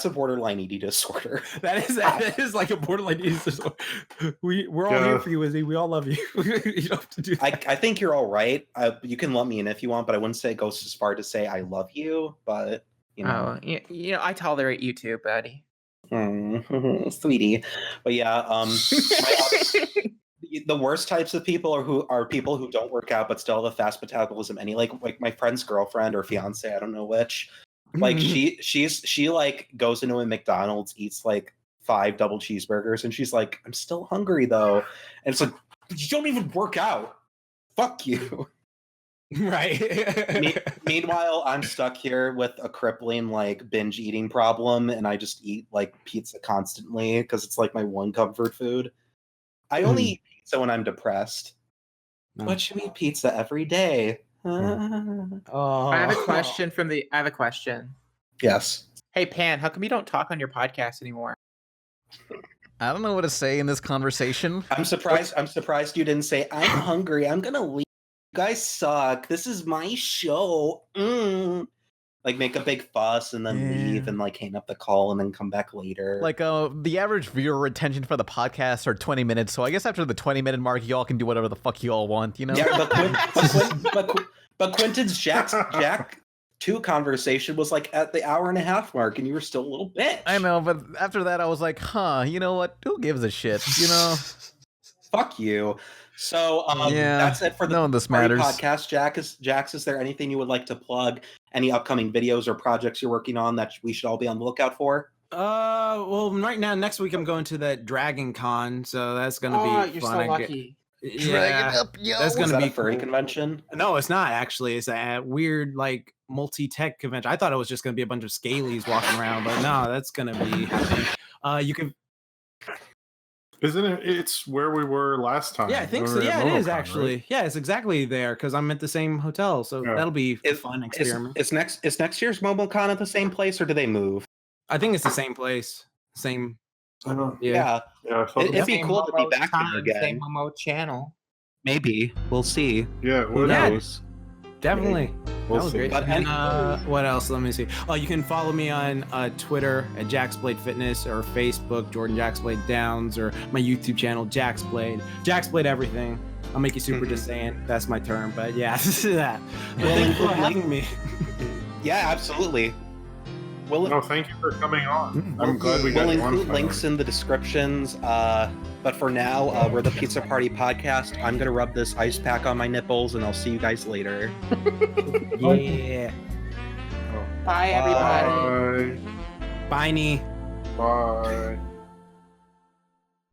a borderline eating disorder. That is like a borderline eating disorder. We're all here for you, Izzy. We all love you. You don't have to do that. I think you're all right. You can lump me in if you want, but I wouldn't say it goes as far to say I love you. But you know, you know, I tolerate you too, buddy. Sweetie. But yeah, the worst types of people are people who don't work out but still have a fast metabolism. Like my friend's girlfriend or fiance, I don't know which. Like she like goes into a McDonald's, eats like 5 double cheeseburgers, and she's like, I'm still hungry though. And it's like, you don't even work out. Fuck you. Right. Meanwhile, I'm stuck here with a crippling like binge eating problem, and I just eat like pizza constantly because it's like my one comfort food. I only eat pizza when I'm depressed. But you eat pizza every day. I have a question I have a question. Yes. Hey Pan, how come you don't talk on your podcast anymore? I don't know what to say in this conversation. I'm surprised you didn't say, I'm hungry, I'm gonna leave. You guys suck. This is my show. Like make a big fuss and then leave and like hang up the call and then come back later. Like the average viewer retention for the podcast are 20 minutes, so I guess after the 20-minute mark, y'all can do whatever the fuck you all want, you know? Yeah, but Quentin's Jack 2 conversation was like at the hour and a half mark, and you were still a little bitch. I know, but after that, I was like, you know what? Who gives a shit? You know? Fuck you. So that's it for the podcast. Jax, is there anything you would like to plug? Any upcoming videos or projects you're working on that we should all be on the lookout for? Well, right now, next week I'm going to that Dragon Con, so that's gonna be you're fun. so lucky. Yeah, that's gonna be a furry convention. No, it's not actually. It's a weird like multi-tech convention. I thought it was just gonna be a bunch of scalies walking around, but no, that's gonna be happening. You can. Isn't it? It's where we were last time. Yeah, I think when so. we were at Yeah, it is MomoCon, actually. right? Yeah, it's exactly there because I'm at the same hotel, so Yeah. that'll be a Is- fun Is, experiment. is next year's MomoCon at the same place, or do they move? I think it's the same place. Same. I don't. Yeah. Yeah, I felt It'd be Same cool to be Momo back time, there again. Same Momo channel. Maybe we'll see. yeah. Who What Yeah. knows? Definitely. We'll That was see. great. But And what else? Let me see. Oh, you can follow me on Twitter at JaxBlade Fitness or Facebook Jordan JaxBlade Downs or my YouTube channel JaxBlade. JaxBlade everything. I'll make you super just saying that's my term, but yeah, this is that. But We'll thank you for include having me. Yeah, absolutely. No, thank you for coming on. I'm glad we got We'll you on. include links in the descriptions. But for now, we're the Pizza Party Podcast. I'm gonna rub this ice pack on my nipples, and I'll see you guys later. Yeah. Bye, everybody. Bye. Bye, Nee. Bye.